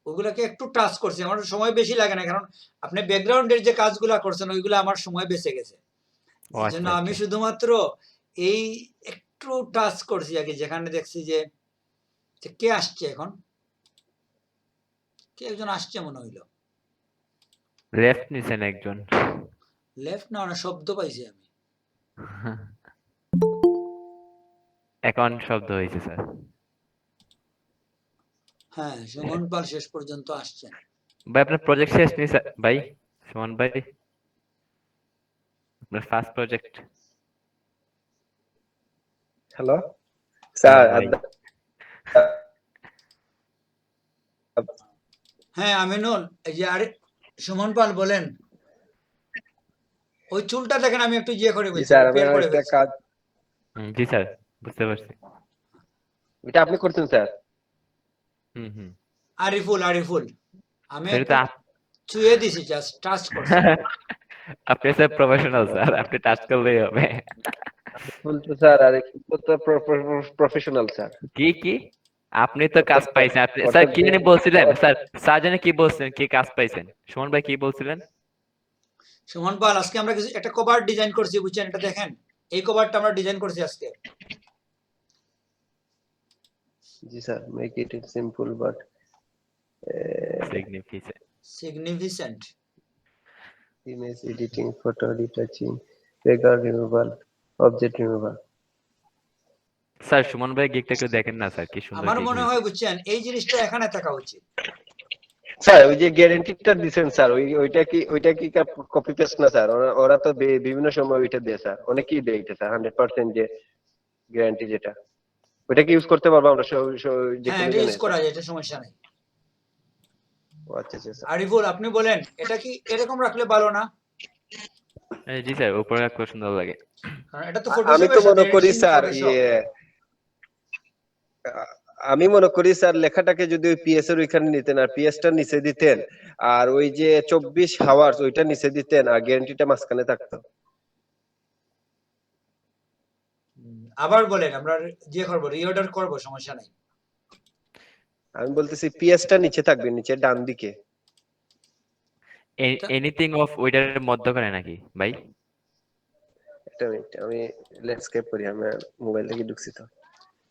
S1: ওগুলাকে একটু টাচ করছি। আমার সময় বেশি লাগে না, কারণ আপনি ব্যাকগ্রাউন্ডের যে কাজগুলা করছেন ওইগুলো আমার সময় বেঁচে গেছে।
S2: ও
S1: এই
S2: আচ্ছা
S1: জন্য আমি
S2: আচ্ছা।
S1: শুধুমাত্র এই একটু টাচ করছি আগে, যেখানে দেখছি যে কে আসছে এখন, কে একজন আসছে মনে হইলো।
S2: লেফট নিছেন একজন।
S1: লেফট না, না শব্দ পাইছি আমি।
S2: অ্যাকাউন্ট শব্দ হয়েছে স্যার।
S1: হ্যাঁ, সুমন পাল শেষ পর্যন্ত আসছেন।
S2: ভাই আপনার প্রজেক্ট শেষ নি স্যার? ভাই সুমন ভাই, আপনার ফার্স্ট প্রজেক্ট।
S10: Hello sir.
S2: ভাই।
S1: হ্যাঁ আমিনুল, এই যে আরে সুমন পাল বলেন। ওই চুলটা দেখেন, আমি একটু ইয়ে করে
S10: জি
S1: ফেলছি,
S10: স্যার, আমি
S1: বের করে
S10: একটা
S1: ফেলছি।
S10: কাজ,
S2: জি স্যার, বুঝতে পারছি।
S10: এটা আপনি করছেন স্যার?
S2: হুম।
S1: আরিফুল, আমি
S2: স্যার
S1: একটু
S2: এটা
S1: ছুঁয়ে দিছি, জাস্ট টাচ করছি।
S2: আপনি স্যার প্রফেশনাল স্যার, আপনি টাচ করলেই হবে।
S10: বলতে স্যার, আর তো প্রফেশনাল স্যার।
S2: কি আপনি তো কাজ পাইছেন। আপনি স্যার কি জানি বলছিলেন স্যার? স্যার জানি কি বলছিলেন, কি কাজ পাইছেন? সুমন ভাই কি বলছিলেন?
S1: সুমন পাল, আজকে আমরা কিছু একটা কভার ডিজাইন করছি বুঝছেন, এটা দেখেন। এই কভারটা আমরা ডিজাইন করছি আজকে।
S10: Ji sir, make it simple but
S1: significant.
S10: Image editing, photo retouching, background removal, object removal.
S2: Sir Suman ভাই গিকটা একটু দেখেন না স্যার, কি সুন্দর
S1: আমার
S2: gig
S1: মনে
S2: হয়েছে।
S1: হয় বুঝছেন, এই জিনিসটা এখানে থাকা উচিত।
S10: স্যার ওই যে গ্যারান্টিটা দিবেন স্যার, ওইটা কি কপি পেস্ট না স্যার? ওরা তো বিভিন্ন সময় ওইটা দেয় স্যার, অনেকেই দেয় এটা স্যার, 100% যে গ্যারান্টি যেটা, ওইটা কি ইউজ করতে পারবো আমরা যে
S1: হ্যাঁ,
S10: কোনো
S1: এটা ইউজ
S10: জায়গায়
S1: করা
S10: স্যার?
S1: যায়, এটা সমস্যা নেই।
S10: ও আচ্ছা স্যার।
S1: আরিফুল আপনি বলেন, এটা কি এরকম রাখলে ভালো না?
S2: জি স্যার, উপরে খুব সুন্দর লাগে।
S1: কারণ এটা তো
S10: আমি
S1: ফটোশপের
S10: তো
S1: সাথে
S10: মনে করি
S1: এডিটিং
S10: স্যার
S1: ফটোশপ।
S10: আমি মনে করি স্যার লেখাটাকে যদি ওই পিএস এর ওইখানে নিতেন, আর পিএসটা নিচে দিতেন, আর ওই যে 24 আওয়ার্স ওইটা নিচে দিতেন, আর গ্যারান্টিটা মাঝখানে থাকতো।
S1: আবার বলেন, আমরা যে করবো, রিঅর্ডার করবো, সমস্যা নাই।
S10: আমি বলতেছি পিএসটা নিচে থাকবে, নিচে ডান দিকে।
S2: এনিথিং অফ ওইটার মধ্যখানে নাকি ভাই?
S10: একটা মিনিট, আমি ল্যান্ডস্কেপ করি, আমি মোবাইল থেকে ঢুকছি তো।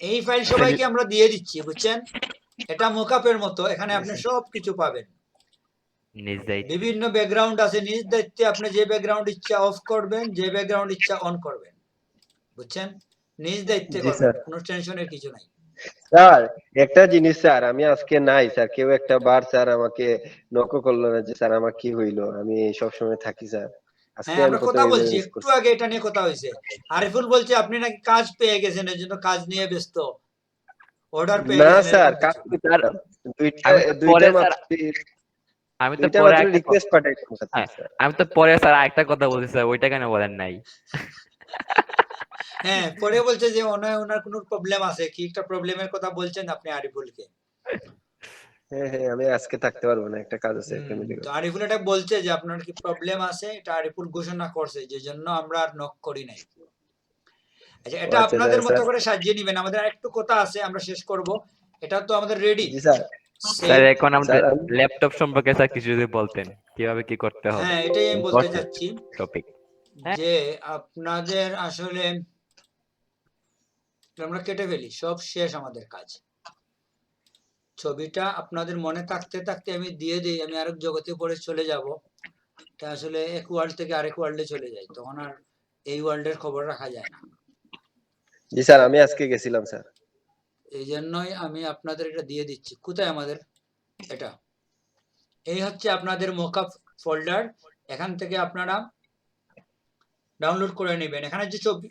S1: এই ফাইল সবাইকে আমরা দিয়ে দিচ্ছি বুঝছেন, এটা মোকআপের মতো, এখানে আপনি সব কিছু পাবেন।
S2: নিজ দায়িত্ব।
S1: বিভিন্ন ব্যাকগ্রাউন্ড আছে, নিজ দায়িত্বে আপনি যে ব্যাকগ্রাউন্ড ইচ্ছা অফ করবেন, যে ব্যাকগ্রাউন্ড ইচ্ছা অন করবেন, বুঝছেন? নিজ দায়িত্বে
S10: জি
S1: করবেন,
S10: স্যার।
S1: কোনো টেনশনের কিছু নাই।
S10: স্যার একটা জিনিস স্যার, আমি আজকে নাই স্যার, কেউ একটা বার স্যার আমাকে নক করলো না যে স্যার আমার কি হইলো, আমি সব সময় থাকি স্যার। আজকে
S1: হ্যাঁ,
S10: আমি
S1: আমরা
S10: প্রথম
S1: কথা
S10: এই
S1: বলছি,
S10: মিস
S1: একটু
S10: করছি।
S1: আগে এটা নিয়ে কথা হয়েছে। আরিফুল বলছে আপনি নাকি কাজ পেয়ে গেছেন, এর জন্য কাজ নিয়ে ব্যস্ত, অর্ডার পেয়ে
S10: না
S1: গেছেন,
S10: স্যার,
S1: এরকম
S10: কাজ
S1: কিছু।
S10: পেতাম। দুইটা
S2: আমি তো
S10: দুইটা
S2: পরে স্যার,
S10: মাত্র
S2: আমি তো
S10: দুইটা
S2: পরে
S10: মাত্র
S2: একটা
S10: রিকোয়েস্ট পাঠাইছি
S2: হ্যাঁ,
S10: স্যার।
S2: আমি তো পরে স্যার আরেকটা কথা বলছি স্যার, ওইটা কেন বলেন নাই?
S1: হ্যাঁ, পরে বলছে যে ওনার কোনো প্রবলেম আছে, কি একটা প্রবলেমের কথা বলছেন আপনি আরিফুলকে।
S10: হ্যাঁ হ্যাঁ, আমি আজকে থাকতে পারবো না, একটা কাজ আছে ফ্যামিলি।
S1: তো আরিফুল এটা বলছে যে আপনার কি প্রবলেম আছে, এটা আরিফুল ঘোষণা করছে, যে জন্য আমরা আর নক করি নাই। আচ্ছা, এটা
S10: আচ্ছা
S1: আপনাদের মতো
S10: স্যার।
S1: করে সাজিয়ে নিবেন, আমাদের আরেকটু কথা আছে, আমরা শেষ করব। এটা তো আমাদের রেডি।
S10: জি স্যার।
S2: স্যার এখন আমাদের
S10: স্যার
S2: ল্যাপটপ সম্পর্কে স্যার কিছু যদি বলতেন, কিভাবে কি করতে হবে?
S1: হ্যাঁ, এটাই আমি বলতে চাচ্ছি।
S2: টপিক। হ্যাঁ।
S1: যে আপনাদের আসলে আমরা কেটে ফেলি, সব শেষ আমাদের কাজ। ছবিটা আপনাদের মনে থাকতে থাকতে আমি দিয়ে দিই, আমি আরেক জগতে পড়ে চলে যাব, তা আসলে এক ওয়ার্ল্ড থেকে আরেক ওয়ার্ল্ডে চলে যাই, তখন আর এই ওয়ার্ল্ডের খবর রাখা যায় না।
S10: জি স্যার, আমি আজকে গেছিলাম স্যার।
S1: এই জন্যই আমি আপনাদের এটা দিয়ে দিচ্ছি। কোথায় আমাদের এটা? এই হচ্ছে আপনাদের মকআপ ফোল্ডার, এখান থেকে আপনারা ডাউনলোড করে নেবেন। এখানে যে ছবি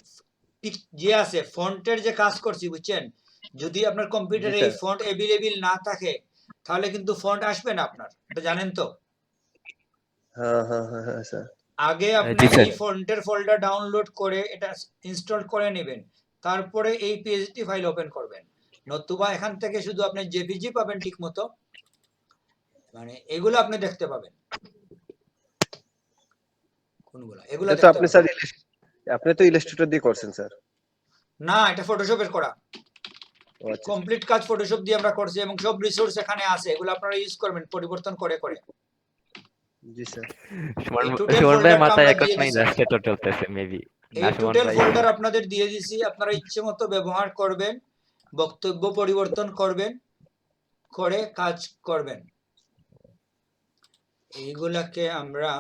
S1: যে আছে ফন্টের যে কাজ করছি বুঝছেন, যদি আপনার কম্পিউটারে
S10: জি
S1: এই
S10: স্যার।
S1: ফন্ট অ্যাভেলেবল না থাকে তাহলে কিন্তু ফন্ট আসবে না আপনার, এটা জানেন তো।
S10: হ্যাঁ হ্যাঁ হ্যাঁ হ্যাঁ স্যার।
S1: আগে আপনি
S2: জি স্যার।
S1: এই ফন্টের ফোল্ডার ডাউনলোড করে এটা ইনস্টল করে নেবেন, তারপরে এই পিএইচডি ফাইল ওপেন করবেন। নতুবা এখান থেকে শুধু আপনি জেপিজি পাবেন ঠিক মতো, মানে এগুলো আপনি দেখতে পাবেন। কোনগুলো? এগুলো
S10: এটা তো
S1: দেখতে
S10: আপনি
S1: পাবেন।
S10: স্যার আপনি তো ইলাস্ট্রেটর দিয়ে করছেন স্যার।
S1: না, এটা ফটোশপের করা।
S10: ও আচ্ছা।
S1: কমপ্লিট কাজ ফটোশপ দিয়ে আমরা করছি এবং সব রিসোর্স এখানে আছে, এগুলো আপনারা ইউজ করবেন পরিবর্তন করে করে।
S10: জি স্যার।
S1: এই টোটাল
S2: সুমন ভাইয়ের
S1: ফোল্ডারটা
S2: মাথায়
S1: আমরা
S2: এক
S1: দিয়ে
S2: সময়
S1: দিছি।
S2: ইলাস্ট্রেটর চলতেছে মেবি। না
S1: এই
S2: সুমন
S1: টোটাল
S2: ভাই?
S1: ফোল্ডার আপনাদের দিয়ে দিছি, আপনারা ইচ্ছে মতো ব্যবহার করবেন, বক্তব্য পরিবর্তন করবেন, করে কাজ করবেন। এইগুলাকে আমরা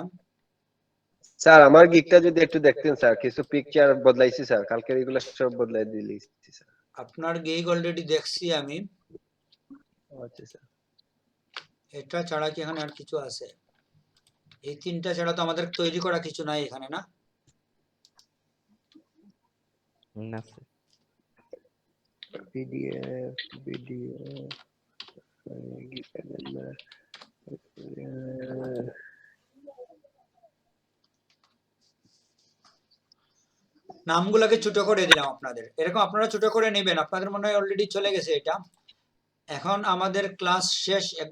S10: স্যার আমার গিকটা যদি একটু দেখতেন স্যার, কিছু পিকচার বদলাইছি স্যার, কালকে এগুলো সব বদলাই দিয়েছি স্যার।
S1: আপনার গেইগ অলরেডি দেখছি আমি।
S10: আচ্ছা স্যার।
S1: এটা ছাড়া কি এখানে আর কিছু আছে? এই তিনটা ছাড়া তো আমাদের তৈরি করা কিছু নাই এখানে, না?
S2: না স্যার।
S10: ভিডিও
S1: নামগুলোকে ছোট করে দিলাম আপনাদের, এরকম আপনারা ছোট করে নেবেন। আপনাদের মনে হয় অলরেডি চলে গেছে এটা। এখন আমাদের ক্লাস শেষ, 1